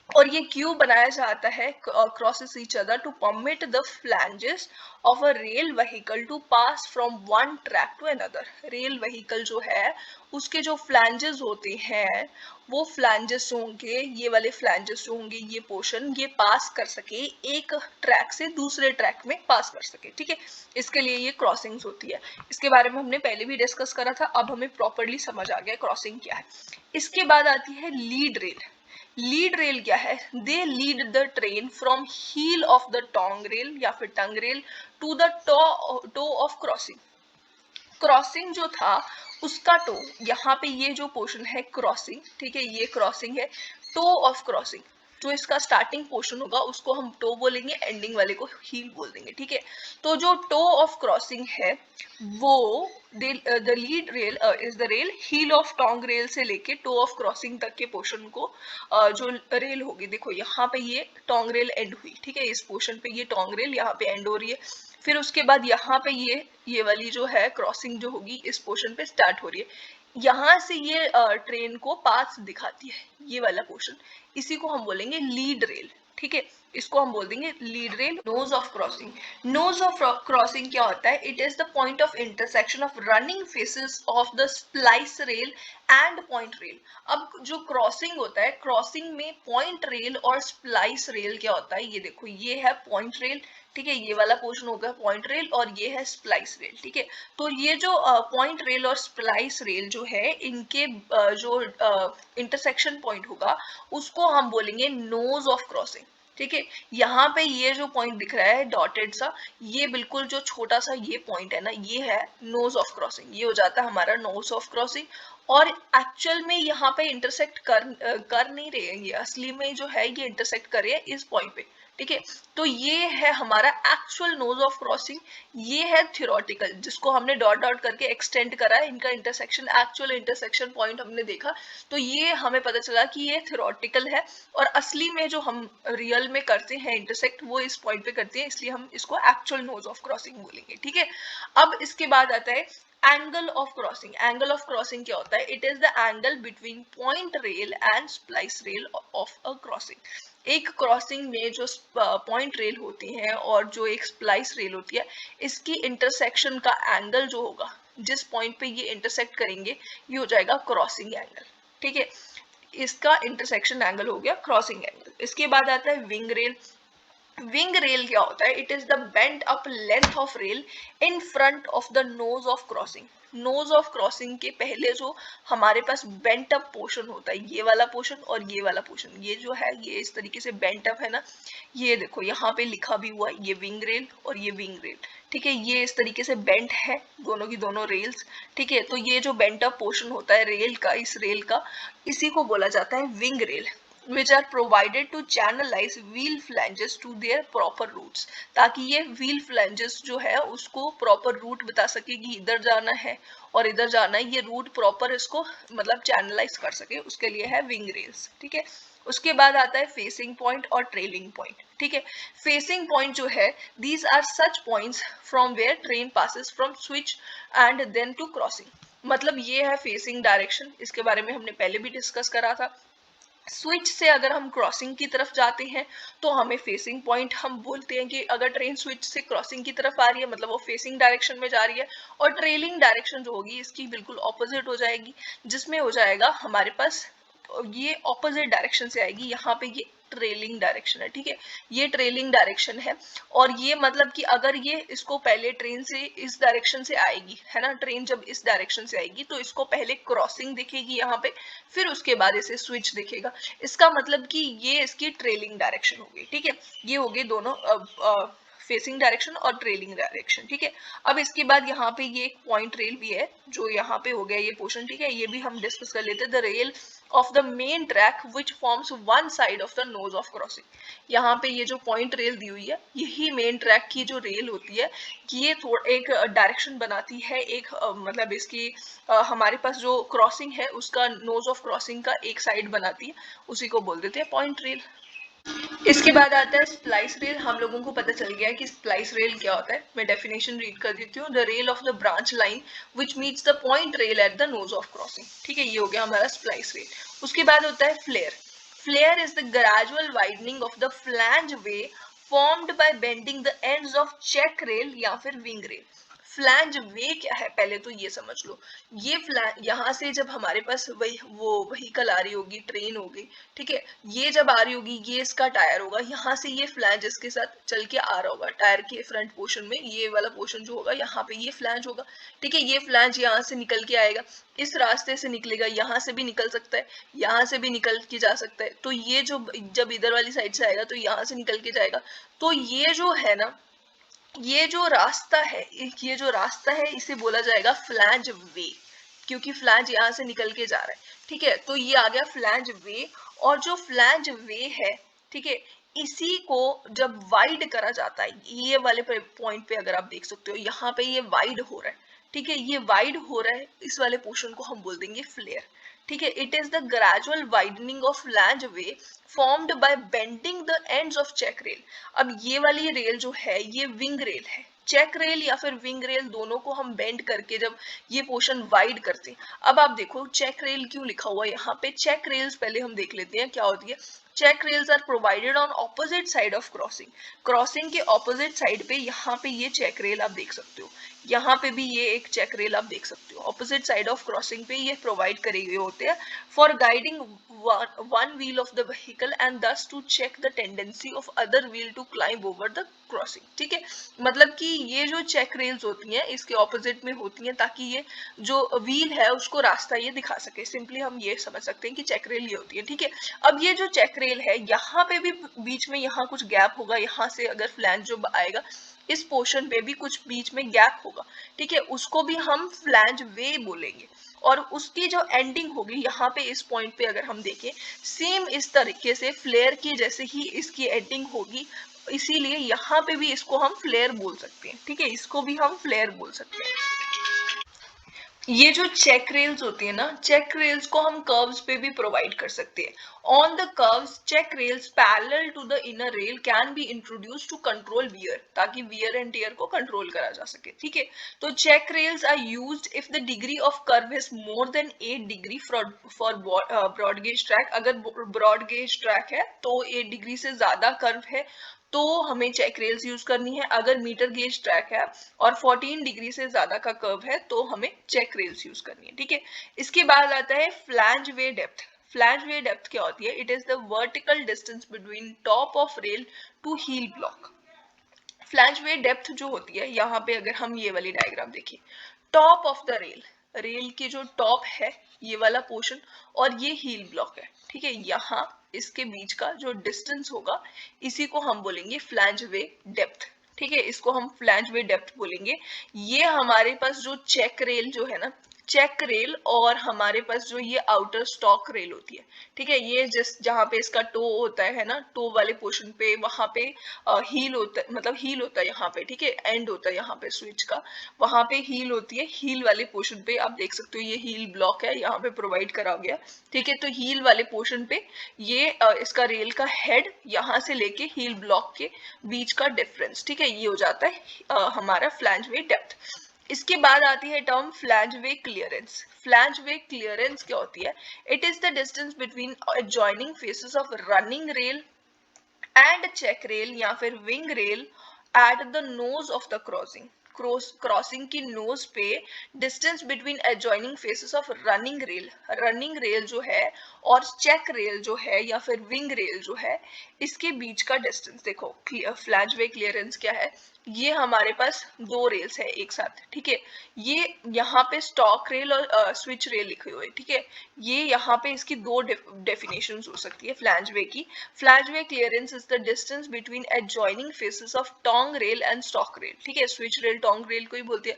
और ये क्यों बनाया जाता है, crosses each other to permit the flanges of a rail vehicle to pass from one track to another. Rail vehicle जो है उसके जो फ्लैंजेस होते हैं, वो फ्लैंजेस होंगे, ये वाले फ्लैंजेस जो होंगे, ये पोर्शन ये पास कर सके, एक ट्रैक से दूसरे ट्रैक में पास कर सके। ठीक है, इसके लिए ये क्रॉसिंग्स होती है। इसके बारे में हमने पहले भी डिस्कस करा था, अब हमें प्रॉपरली समझ आ गया क्रॉसिंग क्या है। इसके बाद आती है लीड रेल। लीड रेल क्या है, they lead the train from heel of the tongue rail या फिर tongue rail to the toe of crossing. Crossing जो था उसका टो, यहाँ पे ये जो पोर्शन है क्रॉसिंग, ठीक है, ये क्रॉसिंग है। टो ऑफ क्रॉसिंग, जो इसका स्टार्टिंग पोर्शन होगा उसको हम टो बोलेंगे, एंडिंग वाले को हील बोल देंगे। ठीक है, तो जो टो ऑफ क्रॉसिंग है वो the lead rail is the rail heel of tongue rail से लेके टो ऑफ क्रॉसिंग तक के पोर्शन को जो रेल होगी, देखो यहाँ पे ये टोंग रेल एंड हुई। ठीक है, इस पोर्शन पे ये टोंग रेल यहाँ पे एंड हो रही है, फिर उसके बाद यहाँ पे ये वाली जो है क्रॉसिंग जो होगी इस पोर्शन पे स्टार्ट हो रही है, यहाँ से ये ट्रेन को पास दिखाती है, ये वाला पोर्शन, इसी को हम बोलेंगे लीड रेल। ठीक है, इसको हम बोल देंगे lead rail. Nose of crossing, nose of crossing क्या होता है, it is the point of intersection of running faces of the splice rail and point rail. अब जो क्रॉसिंग होता है, क्रॉसिंग में पॉइंट रेल और स्प्लाइस रेल क्या होता है, ये देखो, ये है पॉइंट रेल, ठीक है, ये वाला पोर्शन होगा पॉइंट रेल और ये है स्प्लाइस रेल। ठीक है, तो ये जो पॉइंट रेल और स्प्लाइस रेल जो है, इनके जो इंटरसेक्शन पॉइंट होगा उसको हम बोलेंगे नोज ऑफ क्रॉसिंग। ठीक है, यहाँ पे ये जो पॉइंट दिख रहा है डॉटेड सा, ये बिल्कुल जो छोटा सा ये पॉइंट है ना, ये है नोज ऑफ क्रॉसिंग, ये हो जाता है हमारा नोज ऑफ क्रॉसिंग। और एक्चुअल में यहाँ पे इंटरसेक्ट कर नहीं रहे हैं, ये असली में जो है ये इंटरसेक्ट कर रहे हैं इस पॉइंट पे। ठीक है, तो ये है हमारा एक्चुअल नोज ऑफ क्रॉसिंग, ये है थ्योरेटिकल जिसको हमने डॉट डॉट करके एक्सटेंड करा है, इनका इंटरसेक्शन, एक्चुअल इंटरसेक्शन पॉइंट हमने देखा, तो ये हमें पता चला कि ये थ्योरेटिकल है, और असली में जो हम रियल में करते हैं इंटरसेक्ट वो इस पॉइंट पे करते हैं, इसलिए हम इसको एक्चुअल नोज ऑफ क्रॉसिंग बोलेंगे। ठीक है, अब इसके बाद आता है angle of crossing. Angle of crossing क्या होता है, it is the angle between point rail and splice rail of a crossing. एक क्रॉसिंग में जो पॉइंट रेल होती है और जो एक स्प्लाइस रेल होती है, इसकी इंटरसेक्शन का एंगल जो होगा, जिस पॉइंट पे ये इंटरसेक्ट करेंगे, ये हो जाएगा क्रॉसिंग एंगल। ठीक है, इसका इंटरसेक्शन एंगल हो गया क्रॉसिंग एंगल। इसके बाद आता है विंग रेल। विंग रेल क्या होता है, it is the bent up length of rail in front of the nose of crossing. Nose of crossing के पहले जो हमारे पास बेंट अप पोर्शन होता है, ये वाला पोर्शन और ये वाला पोर्शन, ये जो है ये इस तरीके से बेंट अप है ना, ये देखो यहाँ पे लिखा भी हुआ है, ये विंग रेल और ये विंग रेल। ठीक है, ये इस तरीके से बेंट है दोनों की दोनों रेल्स। ठीक है, तो ये जो बेंट अप पोर्शन होता है रेल का, इस रेल का, इसी को बोला जाता है wing rail, which are provided to channelize wheel flanges to their proper routes, ताकि ये wheel flanges जो है उसको proper route बता सके कि इधर जाना है और इधर जाना है, ये route proper इसको मतलब channelize कर सके, उसके लिए है wing rails। ठीक है, उसके बाद आता है फेसिंग पॉइंट और ट्रेलिंग पॉइंट। ठीक है, फेसिंग पॉइंट जो है, these are such points from where train passes from switch and then to crossing। मतलब ये है फेसिंग डायरेक्शन, इसके बारे में हमने पहले भी डिस्कस करा था। स्विच से अगर हम क्रॉसिंग की तरफ जाते हैं तो हमें फेसिंग पॉइंट हम बोलते हैं कि अगर ट्रेन स्विच से क्रॉसिंग की तरफ आ रही है मतलब वो फेसिंग डायरेक्शन में जा रही है, और ट्रेलिंग डायरेक्शन जो होगी इसकी बिल्कुल ऑपोजिट हो जाएगी, जिसमें हो जाएगा हमारे पास ये ऑपोजिट डायरेक्शन से आएगी, यहाँ पे ये ट्रेलिंग डायरेक्शन है, ठीक है, ये ट्रेलिंग डायरेक्शन है। और ये मतलब कि अगर ये इसको पहले ट्रेन से इस डायरेक्शन से आएगी है ना, ट्रेन जब इस डायरेक्शन से आएगी तो इसको पहले क्रॉसिंग दिखेगी यहाँ पे, फिर उसके बाद इसे स्विच दिखेगा। इसका मतलब कि ये इसकी ट्रेलिंग डायरेक्शन हो गई, ठीक है, ये हो गए दोनों फेसिंग डायरेक्शन और ट्रेलिंग डायरेक्शन, ठीक है। अब इसके बाद यहाँ पे ये एक पॉइंट रेल भी है जो यहाँ पे हो गया ये पोर्शन, ठीक है, ये भी हम डिस्कस कर लेते हैं। The rail of the main track which forms one side of the nose of crossing, यहाँ पे ये जो पॉइंट रेल दी हुई है यही मेन ट्रैक की जो रेल होती है, ये थोड़ा एक डायरेक्शन बनाती है, एक मतलब इसकी हमारे पास जो क्रॉसिंग है उसका नोज ऑफ क्रॉसिंग का एक साइड बनाती है, उसी को बोल देते हैं पॉइंट रेल। इसके बाद आता है स्प्लाइस रेल। हम लोगों को पता चल गया है कि स्प्लाइस रेल क्या होता है, मैं डेफिनेशन रीड कर देती हूँ। The rail of the branch line which meets the point rail at the nose of crossing, ठीक है, ये हो गया हमारा स्प्लाइस रेल। उसके बाद होता है flare. Flare is the gradual widening of the flange way formed by bending the ends of check rail या फिर विंग रेल। फ्लैंज वे क्या है पहले तो ये समझ लो। ये फ्लैंज यहाँ से जब हमारे पास वही वो व्हीकल आ रही होगी, ट्रेन होगी, ठीक है, ये जब आ रही होगी ये इसका टायर होगा, यहाँ से ये फ्लैंज इसके साथ चल के आ रहा होगा, टायर के फ्रंट पोर्शन में ये वाला पोर्शन जो होगा यहाँ पे ये फ्लैंज होगा, ठीक है, ये फ्लैंज यहाँ से निकल के आएगा, इस रास्ते से निकलेगा, यहाँ से भी निकल सकता है, यहाँ से भी निकल के जा सकता है, तो ये जो जब इधर वाली साइड से आएगा तो यहाँ से निकल के जाएगा। तो ये जो है ना, ये जो रास्ता है, ये जो रास्ता है इसे बोला जाएगा फ्लैंज वे, क्योंकि फ्लैंज यहाँ से निकल के जा रहा है, ठीक है, तो ये आ गया फ्लैंज वे। और जो फ्लैंज वे है, ठीक है, इसी को जब वाइड करा जाता है, ये वाले पॉइंट पे अगर आप देख सकते हो यहाँ पे ये वाइड हो रहा है, ठीक है, ये वाइड हो रहा है, इस वाले पोर्शन को हम बोल देंगे फ्लेयर, ठीक है। It is the gradual widening of flange way formed by bending the ends of check rail. अब ये वाली रेल जो है ये विंग रेल है, चेक रेल या फिर विंग रेल दोनों को हम बेंड करके जब ये पोर्शन वाइड करते हैं। अब आप देखो चेक रेल क्यों लिखा हुआ है यहाँ पे, चेक रेल्स पहले हम देख लेते हैं क्या होती है। Check rails are provided on opposite side of crossing, crossing के ऑपोजिट साइड पे यहाँ पे ये चेक रेल आप देख सकते हो, यहाँ पे भी ये एक चेक रेल आप देख सकते हो, ऑपोजिट साइड ऑफ क्रॉसिंग पे ये प्रोवाइड करे हुए होते हैं for guiding one wheel of the vehicle and thus to check the tendency of other wheel to climb over the crossing, ठीक है। मतलब कि ये जो चेक रेल्स होती हैं इसके ऑपोजिट में होती हैं ताकि ये जो व्हील है उसको रास्ता ये दिखा सके, सिंपली हम ये समझ सकते हैं कि चेक रेल ये होती है, ठीक है। अब ये जो चेक रेल है यहाँ पे भी बीच में यहाँ कुछ गैप होगा, यहाँ से अगर फ्लैंज जो आएगा इस पोर्शन पे भी कुछ बीच में गैप होगा, ठीक है, उसको भी हम फ्लैंज वे बोलेंगे। और उसकी जो एंडिंग होगी यहाँ पे इस पॉइंट पे अगर हम देखें सेम इस तरीके से फ्लेयर की जैसे ही इसकी एंडिंग होगी, इसीलिए यहाँ पे भी इसको हम फ्लेयर बोल सकते हैं, ठीक है, इसको भी हम फ्लेयर बोल सकते हैं। ये जो चेक रेल्स होती है ना, चेक रेल्स को हम कर्व्स पे भी प्रोवाइड कर सकते हैं। On the curves check rails parallel to the inner rail can be introduce to control wear, ताकि वियर एंड टियर को कंट्रोल करा जा सके, ठीक है। तो check rails are used if the degree of curve is more than 8 degree for broad gauge track. अगर broad gauge track है तो 8 डिग्री से ज्यादा कर्व है तो हमें चेक रेल्स यूज करनी है। अगर मीटर गेज ट्रैक है और 14 डिग्री से ज्यादा का कर्व है तो हमें चेक रेल्स यूज करनी है, ठीक है। इसके बाद आता है flange way depth. Flange way depth क्या होती है? It is the vertical distance between top of rail to heel block. Flange way depth जो होती है, यहाँ पे अगर हम ये वाली डायग्राम देखिए, top of the rail, rail की जो टॉप है ये वाला पोर्शन और ये हील ब्लॉक है, ठीक है, यहाँ इसके बीच का जो डिस्टेंस होगा इसी को हम बोलेंगे फ्लैंज वे डेप्थ, ठीक है, इसको हम फ्लैंज वे डेप्थ बोलेंगे। ये हमारे पास जो चेक रेल जो है ना, चेक रेल और हमारे पास जो ये आउटर स्टॉक रेल होती है, ठीक है, ये जिस जहाँ पे इसका टो होता है ना, टो वाले पोर्शन पे वहां पे हील होता है, मतलब हील होता है यहाँ पे, ठीक है, एंड होता है यहाँ पे स्विच का, वहां पे हील होती है, हील वाले पोर्शन पे आप देख सकते हो ये हील ब्लॉक है यहाँ पे प्रोवाइड करा गया, ठीक है। तो हील वाले पोर्शन पे ये इसका रेल का हेड यहाँ से लेके हील ब्लॉक के बीच का डिफरेंस, ठीक है, ये हो जाता है हमारा फ्लैंज वे डेप्थ। इसके बाद आती है term flange way clearance. Flange way clearance क्या होती है? It is the distance between adjoining faces of running rail and check rail या फिर wing rail at the nose of the crossing. Crossing की नोज पे distance between adjoining faces of running rail जो है और चेक रेल जो है या फिर विंग रेल जो है, इसके बीच का डिस्टेंस देखो। फ्लैंज वे क्लियरेंस क्या है? ये हमारे पास दो रेल्स है एक साथ, ठीक है। ये यहाँ पे स्टॉक रेल और स्विच रेल लिखे हुए, ठीक है। ये यहाँ पे इसकी दो डेफिनेशन हो सकती है फ्लैंज वे की। Flange way clearance is the distance between adjoining faces of tongue rail and stock rail, ठीक है। स्विच रेल टोंग रेल को ही बोलती है।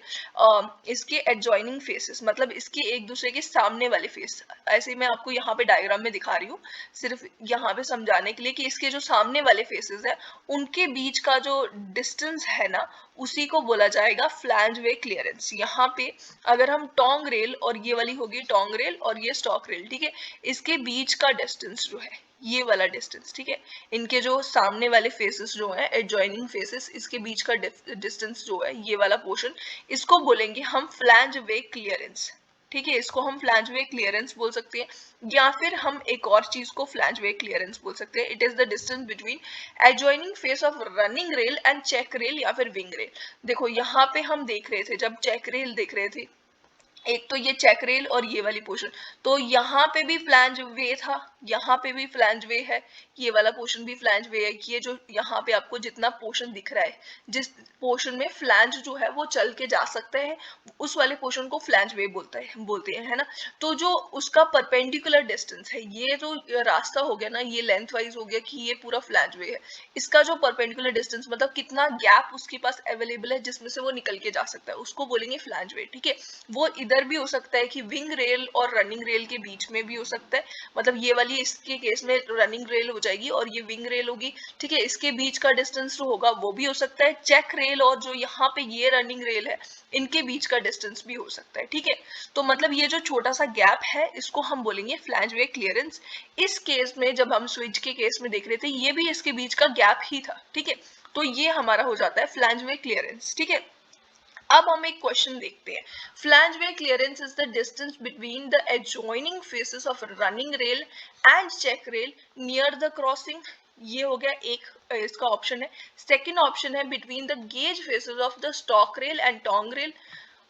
इसके एडजॉइनिंग फेसेस मतलब इसके एक दूसरे के सामने वाले फेस, ऐसे मैं आपको यहाँ पे डायग्राम में दिखा रही हूँ सिर्फ यहाँ पे समझाने के लिए कि इसके जो सामने वाले फेसेस है उनके बीच का जो डिस्टेंस है ना, उसी को बोला जाएगा फ्लैंज वे क्लियरेंस। यहाँ पे अगर हम टोंग रेल और ये वाली होगी टोंग रेल और ये स्टॉक रेल, ठीक है, इसके बीच का डिस्टेंस जो है ये वाला डिस्टेंस, ठीक है, इनके जो सामने वाले फेसेस जो है एडजॉइनिंग फेसेस, इसके बीच का डिस्टेंस जो है ये वाला पोर्शन, इसको बोलेंगे हम फ्लैंज वे क्लियरेंस, ठीक है। इसको हम फ्लैंज वे क्लियरेंस बोल सकते हैं या फिर हम एक और चीज को फ्लैंज वे क्लियरेंस बोल सकते हैं। It is the distance between adjoining face of running rail and check rail या फिर विंग रेल। देखो यहाँ पे हम देख रहे थे जब चेक रेल देख रहे थे, एक तो ये चेक रेल और ये वाली पोर्शन, तो यहाँ पे भी फ्लैंज वे था, यहाँ पे भी फ्लैंज वे है, ये वाला पोर्शन भी फ्लैंज वे है। ये जो यहाँ पे आपको जितना पोर्शन दिख रहा है, जिस पोर्शन में फ्लैंज जो है वो चल के जा सकता है, उस वाले पोर्शन को फ्लैंज वे बोलते हैं, है ना। तो जो उसका परपेंडिकुलर डिस्टेंस है, ये जो रास्ता हो गया ना, ये लेंथ वाइज हो गया कि ये पूरा फ्लैंज वे है। इसका जो परपेंडिकुलर डिस्टेंस मतलब कितना गैप उसके पास अवेलेबल है जिसमें से वो निकल के जा सकता है, उसको बोलेंगे फ्लैंज वे, ठीक है। वो इधर भी हो सकता है कि विंग रेल और रनिंग रेल के बीच में भी हो सकता है, मतलब ये वाली इसके केस में रनिंग रेल हो जाएगी और ये विंग रेल होगी, ठीक है। इसके बीच का डिस्टेंस जो होगा वो भी हो सकता है। चेक रेल और जो यहाँ पे ये रनिंग रेल है, इनके बीच का डिस्टेंस भी हो सकता है, ठीक है। तो मतलब ये जो छोटा सा गैप है इसको हम बोलेंगे फ्लैंज वे क्लियरेंस। इस केस में जब हम स्विच के केस में देख रहे थे, ये भी इसके बीच का गैप ही था, ठीक है। तो ये हमारा हो जाता है फ्लैंज वे क्लियरेंस, ठीक है। अब हम एक क्वेश्चन देखते हैं। Flange way clearance is the distance between the adjoining faces of running rail and check rail near the crossing. ये हो गया एक इसका ऑप्शन है। सेकंड ऑप्शन है between the gauge faces of the stock rail and tongue rail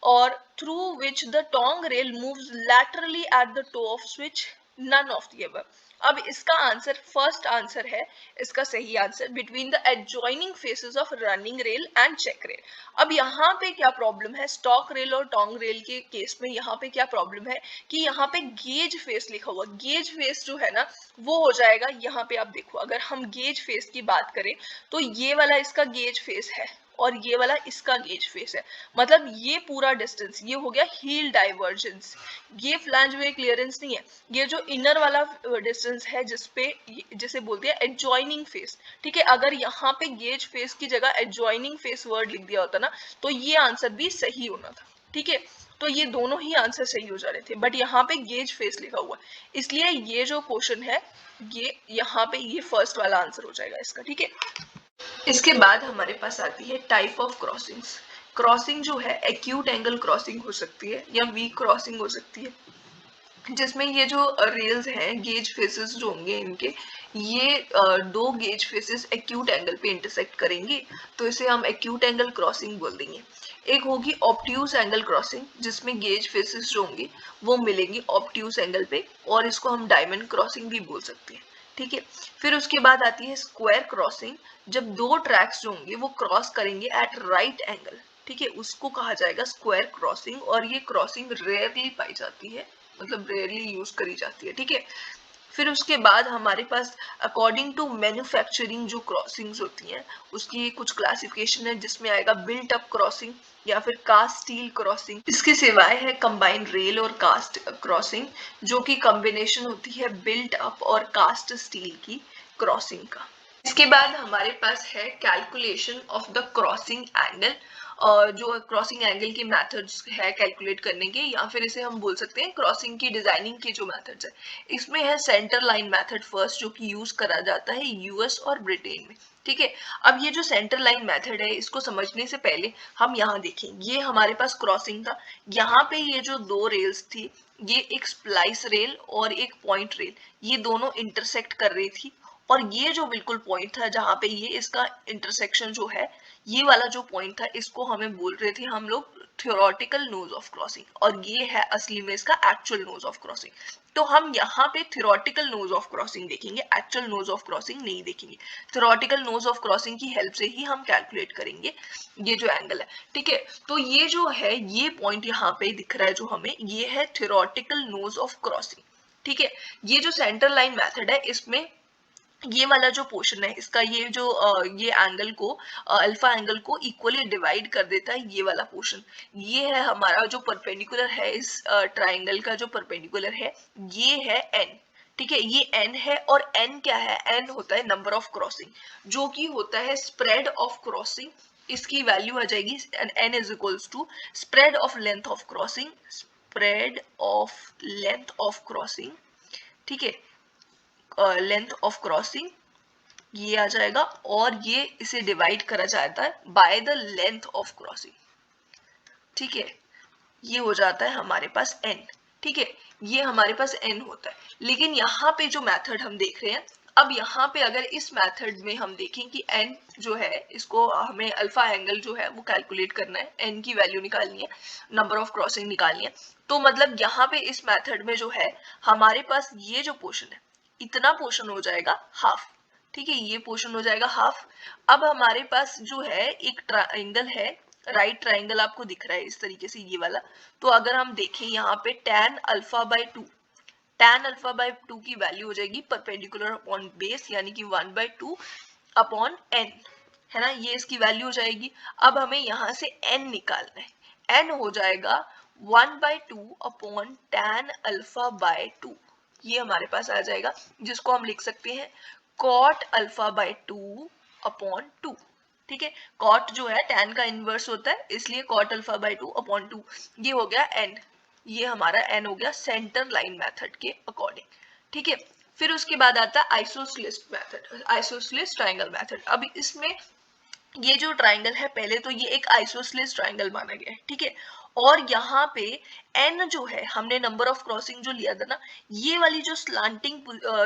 और through which the tongue rail moves laterally at the toe of switch, none of the above. अब इसका आंसर फर्स्ट आंसर है, इसका सही answer between the adjoining faces of running rail and check rail. अब यहाँ पे क्या प्रॉब्लम है स्टॉक रेल और टोंग रेल के केस में, यहाँ पे क्या प्रॉब्लम है कि यहाँ पे गेज फेस लिखा हुआ, गेज फेस जो है ना वो हो जाएगा। यहाँ पे आप देखो अगर हम गेज फेस की बात करें तो ये वाला इसका गेज फेस है और ये वाला इसका गेज फेस है, मतलब ये पूरा डिस्टेंस ये हो गया हील डाइवर्जेंस। ये फ्लैंज वे क्लियरेंस नहीं है, ये जो इनर वाला डिस्टेंस है जिसपे जिसे बोलते हैं एडजॉइनिंग फेस, ठीक है। अगर यहाँ पे गेज फेस की जगह एडजॉइनिंग फेस वर्ड लिख दिया होता ना तो ये आंसर भी सही होना था, ठीक है। तो ये दोनों ही आंसर सही हो जा रहे थे, बट यहाँ पे गेज फेस लिखा हुआ इसलिए ये जो क्वेश्चन है ये यहाँ पे ये फर्स्ट वाला आंसर हो जाएगा इसका, ठीक है। इसके बाद हमारे पास आती है टाइप ऑफ क्रॉसिंग्स। क्रॉसिंग जो है एक्यूट एंगल क्रॉसिंग हो सकती है या वीक क्रॉसिंग हो सकती है, जिसमें ये जो रेल्स हैं गेज फेसेस जो होंगे इनके, ये दो गेज फेसेस एक्यूट एंगल पे इंटरसेक्ट करेंगे तो इसे हम एक्यूट एंगल क्रॉसिंग बोल देंगे। एक होगी ऑब्ट्यूज एंगल क्रॉसिंग जिसमें गेज फेसेस जो होंगे वो मिलेंगे ऑब्ट्यूज एंगल पे और इसको हम डायमंड क्रॉसिंग भी बोल सकते हैं, ठीक है। फिर उसके बाद आती है स्क्वायर क्रॉसिंग, जब दो ट्रैक्स जो होंगे वो क्रॉस करेंगे एट राइट एंगल, ठीक है, उसको कहा जाएगा स्क्वायर क्रॉसिंग और ये क्रॉसिंग रेयरली पाई जाती है, मतलब रेयरली यूज करी जाती है, ठीक है। फिर उसके बाद हमारे पास अकॉर्डिंग टू मैन्युफैक्चरिंग जो क्रॉसिंग्स होती हैं उसकी कुछ क्लासिफिकेशन है जिसमें आएगा बिल्ट अप क्रॉसिंग या फिर कास्ट स्टील क्रॉसिंग। इसके सिवाय है कंबाइंड रेल और कास्ट क्रॉसिंग जो कि कॉम्बिनेशन होती है बिल्ट अप और कास्ट स्टील की क्रॉसिंग का। इसके बाद हमारे पास है calculation of the crossing angle, जो क्रॉसिंग एंगल के मेथड्स है कैलकुलेट करने के, या फिर इसे हम बोल सकते हैं क्रॉसिंग की डिजाइनिंग के जो मेथड्स है। इसमें है सेंटर लाइन मेथड फर्स्ट, जो कि यूज करा जाता है यूएस और ब्रिटेन में। ठीक है, अब ये जो सेंटर लाइन मेथड है, इसको समझने से पहले हम यहाँ देखें, ये हमारे पास क्रॉसिंग था। यहाँ पे ये जो दो रेल्स थी, ये एक स्प्लाइस रेल और एक पॉइंट रेल, ये दोनों इंटरसेक्ट कर रही थी। और ये जो बिल्कुल पॉइंट था जहां पे ये इसका इंटरसेक्शन जो है, ये वाला जो पॉइंट था, इसको हमें बोल रहे थे हम लोग थ्योरेटिकल नोज ऑफ क्रॉसिंग, और ये है असली में इसका एक्चुअल नोज ऑफ क्रॉसिंग। तो हम यहाँ पे थ्योरेटिकल नोज ऑफ क्रॉसिंग देखेंगे, एक्चुअल नोज ऑफ क्रॉसिंग नहीं देखेंगे। थ्योरेटिकल नोज ऑफ क्रॉसिंग की हेल्प से ही हम कैलकुलेट करेंगे ये जो एंगल है। ठीक है, तो ये जो है, ये पॉइंट यहाँ पे दिख रहा है जो हमें, ये है थ्योरेटिकल नोज ऑफ क्रॉसिंग। ठीक है, ये जो सेंटर लाइन मेथड है, इसमें ये वाला जो पोर्शन है इसका, ये जो ये एंगल को, अल्फा एंगल को इक्वली डिवाइड कर देता है ये वाला पोर्शन। ये है हमारा जो परपेंडिकुलर है, इस ट्राइंगल का जो परपेंडिकुलर है, ये है एन। ठीक है, ये एन है, और एन क्या है, एन होता है नंबर ऑफ क्रॉसिंग, जो कि होता है स्प्रेड ऑफ क्रॉसिंग। इसकी वैल्यू आ जाएगी N is equals to spread of length of crossing, spread of length of crossing. ठीक है, लेंथ ऑफ क्रॉसिंग ये आ जाएगा, और ये इसे डिवाइड करा जाता है by the length of crossing. ठीक है, ये हो जाता है हमारे पास n। ठीक है, ये हमारे पास n होता है। लेकिन यहाँ पे जो मेथड हम देख रहे हैं, अब यहाँ पे अगर इस मेथड में हम देखें कि n जो है, इसको हमें अल्फा एंगल जो है वो कैलकुलेट करना है, n की वैल्यू निकालनी है, नंबर ऑफ क्रॉसिंग निकालनी है। तो मतलब यहाँ पे इस मेथड में जो है, हमारे पास ये जो पोर्शन है, इतना पोर्शन हो जाएगा हाफ। ठीक है, ये पोर्शन हो जाएगा हाफ। अब हमारे पास जो है एक ट्राइंगल है, राइट ट्राइंगल आपको दिख रहा है इस तरीके से, ये वाला। तो अगर हम देखें यहाँ पे tan alpha by 2, tan alpha by 2 की वैल्यू हो जाएगी परपेंडिकुलर अपॉन बेस, यानी कि 1/2 अपॉन n, है ना, ये इसकी वैल्यू हो जाएगी। अब हमें यहाँ से n निकालना है, n हो जाएगा 1/2 अपॉन tan अल्फा बाय 2, ये हमारे पास आ जाएगा, जिसको हम लिख सकते हैं cot अल्फा बाय 2 अपॉन 2। ठीक है, कॉट जो है tan का इनवर्स होता है, इसलिए कॉट अल्फा बाय 2 अपॉन 2, ये हो गया n, ये हमारा n हो गया सेंटर लाइन मेथड के अकॉर्डिंग। ठीक है, फिर उसके बाद आता है isosceles method, isosceles triangle method. अब इसमें ये जो ट्राइंगल है, पहले तो ये एक आइसोसेलेस ट्राइंगल माना गया है। ठीक है, और यहाँ पे n जो है, हमने नंबर ऑफ क्रॉसिंग जो लिया था ना, ये वाली जो स्लांटिंग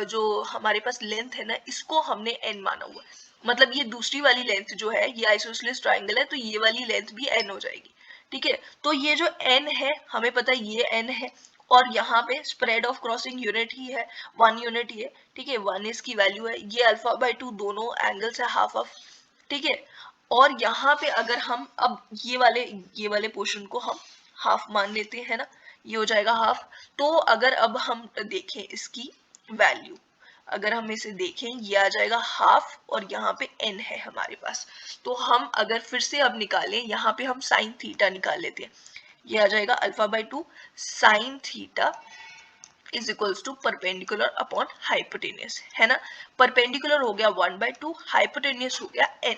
जो हमारे पास लेंथ है ना, इसको हमने n माना हुआ है। मतलब ये दूसरी वाली लेंथ जो है, ये आइसोसेलेस ट्राइंगल है, तो ये वाली लेंथ भी n हो जाएगी। ठीक है, तो ये जो n है, हमें पता है ये n है, और यहाँ पे स्प्रेड ऑफ क्रॉसिंग यूनिट ही है, 1 यूनिट ही है। ठीक है, 1 इसकी वैल्यू है, ये अल्फा बाय 2 दोनों एंगल्स है हाफ ऑफ। ठीक है, और यहाँ पे अगर हम अब ये वाले पोर्शन को हम हाफ मान लेते हैं ना, ये हो जाएगा हाफ। तो अगर अब हम देखें इसकी वैल्यू, अगर हम इसे देखें, ये आ जाएगा हाफ, और यहाँ पे n है हमारे पास। तो हम अगर फिर से अब निकालें, यहाँ पे हम साइन थीटा निकाल लेते हैं, ये आ जाएगा alpha by 2 sine theta is equals to perpendicular upon hypotenuse, है ना। परपेंडिकुलर हो गया 1/2, हाइपोटेनियस हो गया n।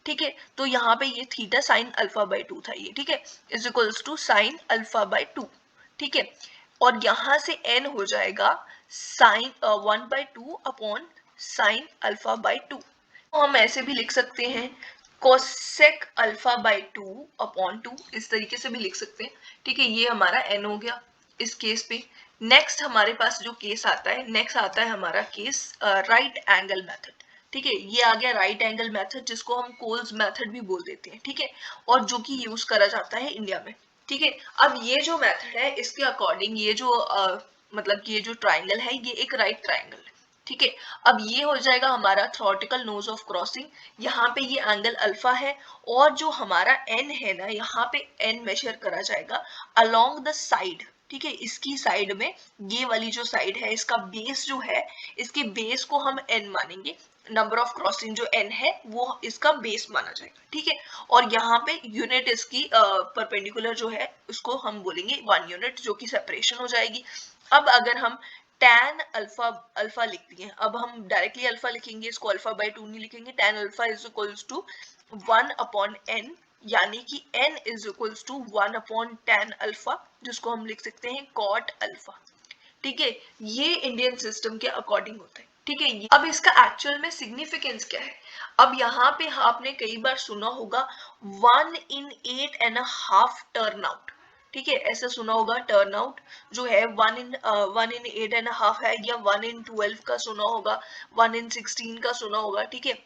ठीक है, तो यहाँ पे ये थीटा साइन अल्फा बाय 2 था ये। ठीक है, is equals to sine alpha by 2। ठीक है, और यहाँ से n हो जाएगा sine 1/2 upon sine alpha by 2। तो हम ऐसे भी लिख सकते हैं कोसेक अल्फा बाय 2 अपॉन 2, इस तरीके से भी लिख सकते हैं। ठीक है, ये हमारा n हो गया इस केस पे। नेक्स्ट हमारे पास जो केस आता है, नेक्स्ट आता है हमारा केस राइट एंगल मेथड। ठीक है, ये आ गया राइट एंगल मेथड, जिसको हम कोल्स मेथड भी बोल देते हैं। ठीक है, और जो कि यूज करा जाता है इंडिया में। ठीक है, अब ये जो मेथड है, इसके अकॉर्डिंग ये जो मतलब ये जो ट्राइंगल है, ये एक राइट ट्राइंगल है। ठीक है, अब ये हो जाएगा हमारा थ्योरेटिकल नोज ऑफ क्रॉसिंग। यहाँ पे ये एंगल अल्फा है, और जो हमारा n है ना, यहाँ पे n मेजर करा जाएगा अलोंग द साइड। ठीक है, इसकी साइड में, ये वाली जो साइड है, इसका बेस जो है, इसके बेस को हम n मानेंगे, नंबर ऑफ क्रॉसिंग जो n है वो इसका बेस माना जाएगा। ठीक है, और यहाँ पे यूनिट इसकी परपेंडिकुलर जो है, उसको हम बोलेंगे 1 यूनिट, जो कि सेपरेशन हो जाएगी। अब अगर हम tan अल्फा अल्फा लिख दिए। अब हम डायरेक्टली अल्फा लिखेंगे, इसको अल्फा बाय 2 नहीं लिखेंगे। tan alpha is equals to 1 upon n, यानी कि n is equals to 1 upon tan alpha, जिसको हम लिख सकते हैं cot अल्फा। ठीक है, ये इंडियन सिस्टम के अकॉर्डिंग होता है। ठीक है, अब इसका एक्चुअल में सिग्निफिकेंस क्या है? अब यहाँ पे आपने कई बार सुना होगा 1 in 8.5 टर्न आउट। ठीक है, ऐसा सुना होगा टर्न आउट जो है 1 in 8.5 है, या 1 in 12 का सुना होगा, 1 in 16 का सुना होगा। ठीक है,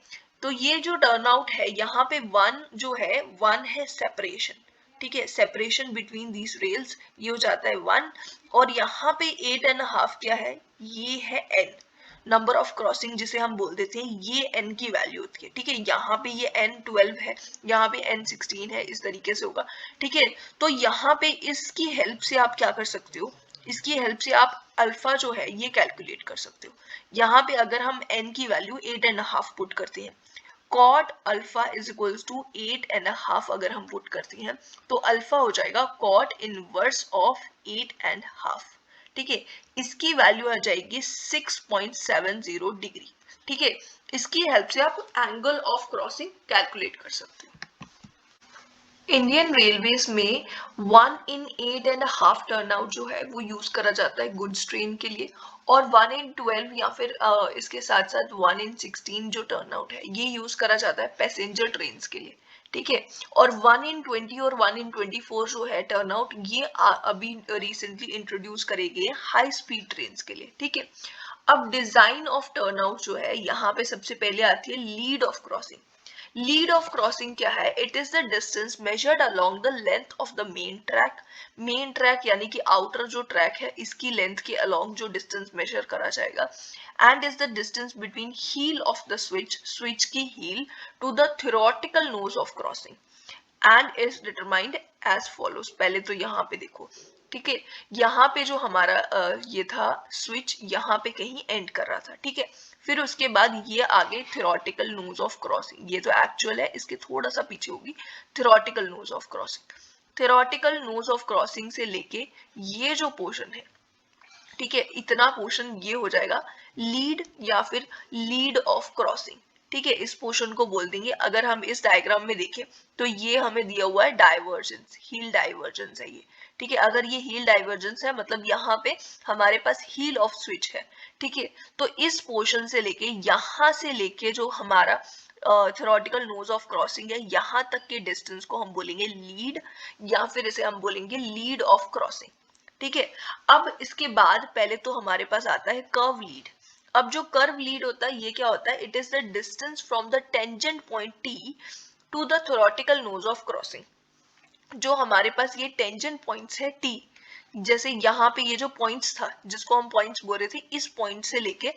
तो ये जो टर्न आउट है यहाँ पे 1 जो है 1 है सेपरेशन। ठीक है, सेपरेशन बिटवीन दीज रेल्स ये हो जाता है 1, और यहाँ पे 8.5 क्या है, ये है n, नंबर ऑफ क्रॉसिंग जिसे हम बोल देते हैं, ये n की वैल्यू होती है। ठीक है, यहाँ पे ये n 12 है, यहाँ पे n 16 है, इस तरीके से होगा। ठीक है, तो यहाँ पे इसकी हेल्प से आप क्या कर सकते हो, इसकी हेल्प से आप अल्फा जो है ये कैलकुलेट कर सकते हो। यहाँ पे अगर हम n की वैल्यू 8.5 पुट करते हैं, cot alpha is equals to 8.5 अगर हम पुट करते हैं, तो अल्फा हो जाएगा cot इनवर्स ऑफ 8.5। ठीक है, इसकी वैल्यू आ जाएगी 6.70 डिग्री। ठीक है, इसकी हेल्प से आप एंगल ऑफ क्रॉसिंग कैलकुलेट कर सकते हो। इंडियन रेलवेज में 1 in 8.5 टर्नआउट जो है वो यूज करा जाता है गुड्स ट्रेन के लिए, और 1 in 12 या फिर इसके साथ साथ 1 in 16 जो टर्नआउट है ये यूज करा जाता है पैसेंजर ट्रेन के लिए। ठीक है, और 1 in 20 और 1 in 24 जो है टर्नआउट ये अभी रिसेंटली इंट्रोड्यूस करे गए हाई स्पीड ट्रेन के लिए। ठीक है, अब डिजाइन ऑफ टर्नआउट जो है यहाँ पे सबसे पहले आती है lead of crossing. Lead of crossing क्या है? It is the distance measured along the length of the main track. Main track यानी कि आउटर जो ट्रैक है इसकी लेंथ के अलोंग जो डिस्टेंस मेजर करा जाएगा, and is the distance between heel of the switch, switch की heel to the theoretical nose of crossing, and is determined as follows. पहले तो यहाँ पे देखो, ठीक है, यहाँ पे जो हमारा ये था स्विच यहाँ पे कहीं एंड कर रहा था। ठीक है, फिर उसके बाद ये आगे थ्योरेटिकल नोज ऑफ क्रॉसिंग, ये तो एक्चुअल है, इसके थोड़ा सा पीछे होगी theoretical nose of crossing. Theoretical nose of crossing से लेके ये जो पोर्शन है, ठीक है, इतना पोर्शन ये हो जाएगा लीड या फिर लीड ऑफ क्रॉसिंग। ठीक है, इस पोर्शन को बोल देंगे। अगर हम इस डायग्राम में देखें तो ये हमें दिया हुआ है डाइवर्जेंस, हील डाइवर्जेंस है ये। ठीक है, अगर ये हील डाइवर्जेंस है मतलब यहाँ पे हमारे पास हील ऑफ स्विच है। ठीक है, तो इस पोर्शन से लेके यहाँ से लेके जो हमारा थ्योरेटिकल नोज ऑफ क्रॉसिंग है यहाँ तक के डिस्टेंस को हम बोलेंगे लीड, या फिर इसे हम बोलेंगे लीड ऑफ क्रॉसिंग। ठीक है, अब इसके बाद पहले तो हमारे पास आता है कर्व लीड। अब जो कर्व लीड होता है ये क्या होता है? It is the distance from the tangent point T to the theoretical nose of crossing. जो हमारे पास ये टेंजेंट पॉइंट्स है टी, जैसे यहाँ पे ये जो पॉइंट्स था जिसको हम पॉइंट्स बोल रहे थे, इस पॉइंट से लेके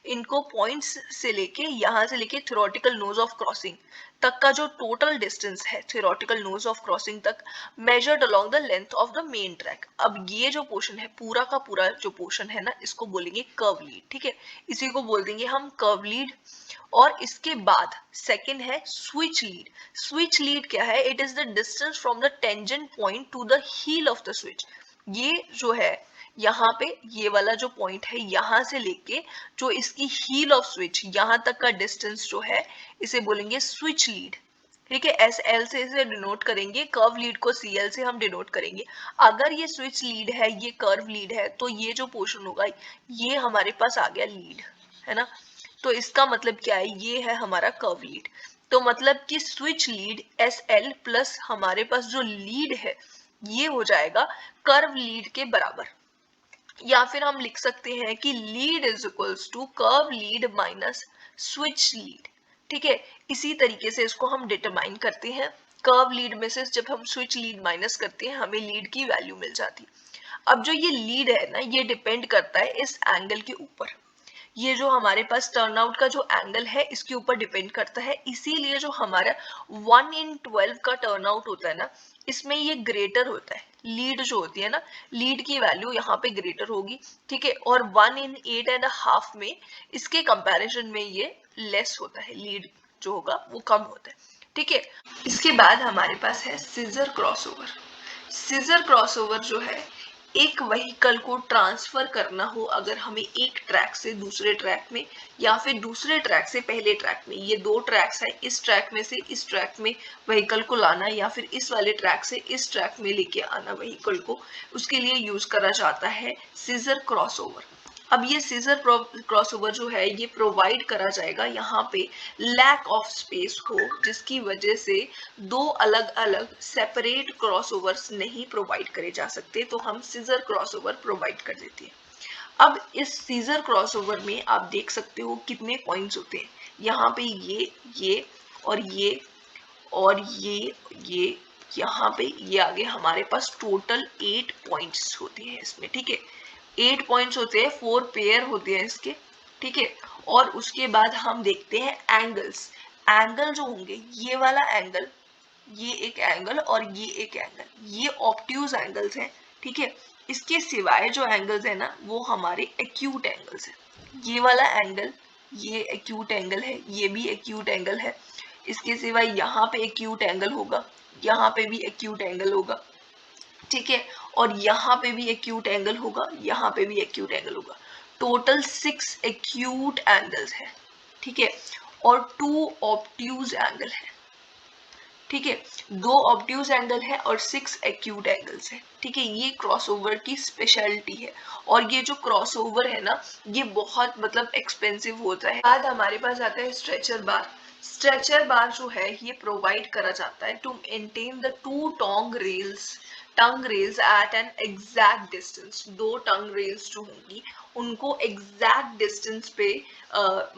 इनको पॉइंट्स से लेके यहाँ से लेके थ्योरेटिकल नोज ऑफ क्रॉसिंग तक का जो टोटल डिस्टेंस है थ्योरेटिकल नोज ऑफ क्रॉसिंग तक, measured along the length of the main track. अब ये जो पोर्शन है पूरा का पूरा जो पोर्शन है ना, इसको बोलेंगे कर्व लीड। ठीक है, इसी को बोल देंगे हम कर्व लीड। और इसके बाद सेकंड है स्विच लीड। स्विच लीड क्या है? It is the distance from the tangent point to the heel of the switch. ये जो है यहाँ पे ये वाला जो पॉइंट है यहाँ से लेके जो इसकी हील ऑफ स्विच यहाँ तक का डिस्टेंस जो है इसे बोलेंगे स्विच लीड। ठीक है, एस एल से इसे डिनोट करेंगे, कर्व लीड को सी एल से हम डिनोट करेंगे। अगर ये स्विच लीड है, ये कर्व लीड है, तो ये जो पोर्शन होगा ये हमारे पास आ गया लीड, है ना। तो इसका मतलब क्या है? ये है हमारा कर्व लीड। तो मतलब कि switch lead S L plus हमारे पास जो लीड है ये हो जाएगा कर्व लीड के बराबर, या फिर हम लिख सकते हैं कि lead is equals to curve lead minus switch lead. ठीक है, इसी तरीके से इसको हम डिटरमाइन करते हैं। कर्व लीड में से जब हम स्विच लीड माइनस करते हैं हमें लीड की वैल्यू मिल जाती है। अब जो ये लीड है ना, ये डिपेंड करता है इस एंगल के ऊपर। ये जो हमारे पास टर्नआउट का जो एंगल है इसके ऊपर डिपेंड करता है, इसीलिए जो हमारा 1 in 12 का टर्नआउट होता है ना, इसमें ये ग्रेटर होता है। लीड जो होती है ना, लीड की वैल्यू यहाँ पे ग्रेटर होगी। ठीक है, और 1 in 8.5 में इसके कंपैरिजन में ये लेस होता है, लीड जो होगा वो कम होता है। ठीक है, इसके बाद हमारे पास है सीजर क्रॉसओवर। सीजर क्रॉसओवर जो है एक व्हीकल को ट्रांसफर करना हो, अगर हमें एक ट्रैक से दूसरे ट्रैक में या फिर दूसरे ट्रैक से पहले ट्रैक में, ये दो ट्रैक्स है, इस ट्रैक में से इस ट्रैक में व्हीकल को लाना या फिर इस वाले ट्रैक से इस ट्रैक में लेके आना व्हीकल को, उसके लिए यूज करा जाता है सीजर क्रॉसओवर। अब ये सीजर क्रॉसओवर जो है ये प्रोवाइड करा जाएगा यहाँ पे लैक ऑफ स्पेस हो, जिसकी वजह से दो अलग अलग सेपरेट क्रॉसओवर्स नहीं प्रोवाइड करे जा सकते, तो हम सीजर क्रॉसओवर प्रोवाइड कर देते हैं। अब इस सीजर क्रॉसओवर में आप देख सकते हो कितने पॉइंट्स होते हैं। यहाँ पे ये और और ये यहाँ पे ये आगे हमारे पास टोटल 8 पॉइंट्स होते हैं इसमें, ठीक है। 8 पॉइंट्स होते हैं, 4 पेयर होते हैं इसके, ठीक है। और उसके बाद हम देखते हैं एंगल्स। एंगल जो होंगे, ये वाला एंगल, ये एक एंगल और ये एक एंगल, ये ऑब्ट्यूज एंगल्स हैं, ठीक है। इसके सिवाय जो एंगल्स है ना वो हमारे एक्यूट एंगल्स हैं। ये वाला एंगल, ये एक्यूट एंगल है, ये भी एक्यूट एंगल है। इसके सिवाय यहाँ पे एक्यूट एंगल होगा, यहाँ पे भी एक्यूट एंगल होगा, ठीक है। और यहाँ पे भी एक्यूट एंगल होगा, यहाँ पे भी एक्यूट एंगल होगा। टोटल 6 एक्यूट एंगल्स है, ठीक है। और 2 ऑब्ट्यूज एंगल है, ठीक है। 2 ऑब्ट्यूज एंगल है और 6 एक्यूट एंगल्स है, ठीक है। ये क्रॉसओवर की स्पेशलिटी है। और ये जो क्रॉसओवर है ना ये बहुत मतलब एक्सपेंसिव होता है। बाद हमारे पास आता है स्ट्रेचर बार। स्ट्रेचर बार जो है ये प्रोवाइड करा जाता है to maintain the two tongue rails at an exact distance. दो टंग रेल्स जो होंगी उनको एग्जैक्ट डिस्टेंस पे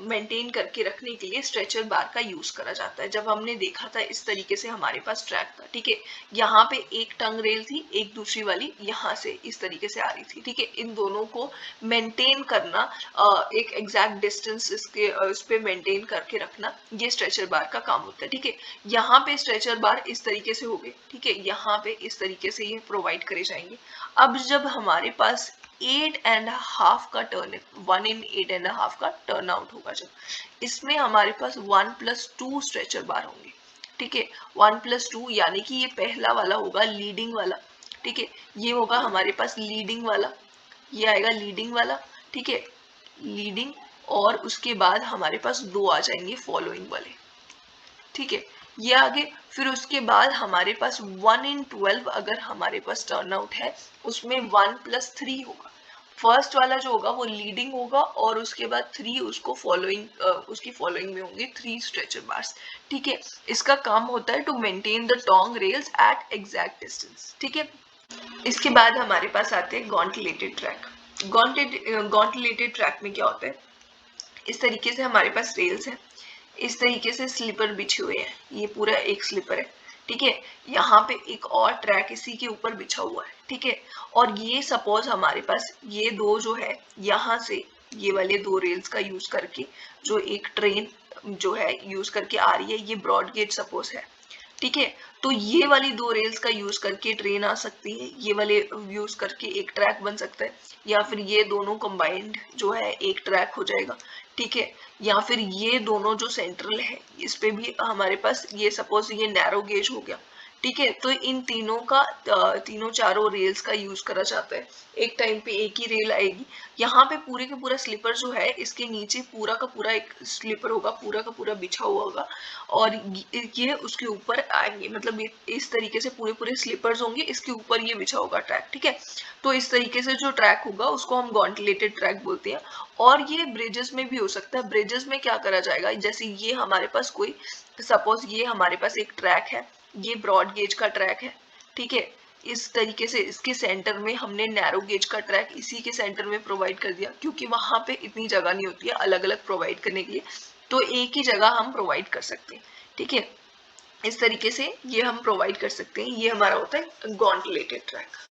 मेंटेन करके रखने के लिए स्ट्रेचर बार का यूज करा जाता है। जब हमने देखा था इस तरीके से हमारे पास ट्रैक था, ठीक है। यहाँ पे एक टंग रेल थी, एक दूसरी वाली यहाँ से इस तरीके से आ रही थी, ठीक है। इन दोनों को मेंटेन करना, एक एग्जैक्ट डिस्टेंस इस पे मेंटेन करके रखना, ये स्ट्रेचर बार का काम होता है, ठीक है। यहाँ पे स्ट्रेचर बार इस तरीके से हो गए, ठीक है। यहाँ पे इस तरीके से ये प्रोवाइड करे जाएंगे। अब जब हमारे पास 8.5 का टर्न, 1 in 8.5 का टर्न आउट होगा, जब इसमें हमारे पास 1+2 स्ट्रेचर बार होंगे, ठीक है। 1+2 यानी कि ये पहला वाला होगा लीडिंग वाला, ठीक है। ये होगा हमारे पास लीडिंग वाला, ये आएगा लीडिंग वाला, ठीक है, लीडिंग। और उसके बाद हमारे पास दो आ जाएंगे फॉलोइंग वाले, ठीक है, ये आगे। फिर उसके बाद हमारे पास 1 in 12 अगर हमारे पास टर्न आउट है उसमें 1+3 होगा। फर्स्ट वाला जो होगा वो लीडिंग होगा और उसके बाद 3 उसको फॉलोइंग, उसकी फॉलोइंग में होंगे 3 स्ट्रेचर बार्स, ठीक है। इसका काम होता है to maintain the tongue rails at exact distance, ठीक है। इसके बाद हमारे पास आते हैं गॉन्टिलेटेड ट्रैक। गॉन्टिलेटेड ट्रैक में क्या होता है, इस तरीके से हमारे पास रेल्स है, इस तरीके से स्लीपर बिछे हुए हैं, ये पूरा एक स्लीपर है, ठीक है। यहाँ पे एक और ट्रैक इसी के ऊपर बिछा हुआ है, ठीक है। और ये सपोज हमारे पास ये दो जो है, यहाँ से ये वाले दो रेल्स का यूज करके जो एक ट्रेन जो है यूज करके आ रही है, ये ब्रॉड गेज सपोज है, ठीक है। तो ये वाली दो रेल्स का यूज करके ट्रेन आ सकती है, ये वाले यूज करके एक ट्रैक बन सकता है, या फिर ये दोनों कंबाइंड जो है एक ट्रैक हो जाएगा, ठीक है। या फिर ये दोनों जो सेंट्रल है इस पे भी हमारे पास, ये सपोज ये नैरो गेज हो गया, ठीक है। तो इन तीनों का तीनों चारों रेल्स का यूज करा जाता है। एक टाइम पे एक ही रेल आएगी, यहाँ पे पूरे के पूरा स्लीपर जो है इसके नीचे पूरा का पूरा एक स्लीपर होगा, पूरा का पूरा बिछा हुआ होगा और ये उसके ऊपर आएंगे, मतलब ये इस तरीके से पूरे पूरे स्लीपर्स होंगे, इसके ऊपर ये बिछा होगा ट्रैक, ठीक है। तो इस तरीके से जो ट्रैक होगा उसको हम गॉन्टिलेटेड ट्रैक बोलते हैं। और ये ब्रिजेस में भी हो सकता है। ब्रिजेस में क्या करा जाएगा, जैसे ये हमारे पास कोई सपोज ये हमारे पास एक ट्रैक है, ये ब्रॉड गेज का ट्रैक है, ठीक है। इस तरीके से इसके सेंटर में हमने नैरो गेज का ट्रैक इसी के सेंटर में प्रोवाइड कर दिया, क्योंकि वहां पे इतनी जगह नहीं होती है अलग अलग प्रोवाइड करने के लिए, तो एक ही जगह हम प्रोवाइड कर सकते हैं, ठीक है। इस तरीके से ये हम प्रोवाइड कर सकते हैं, ये हमारा होता है गॉन्टिलेटेड ट्रैक।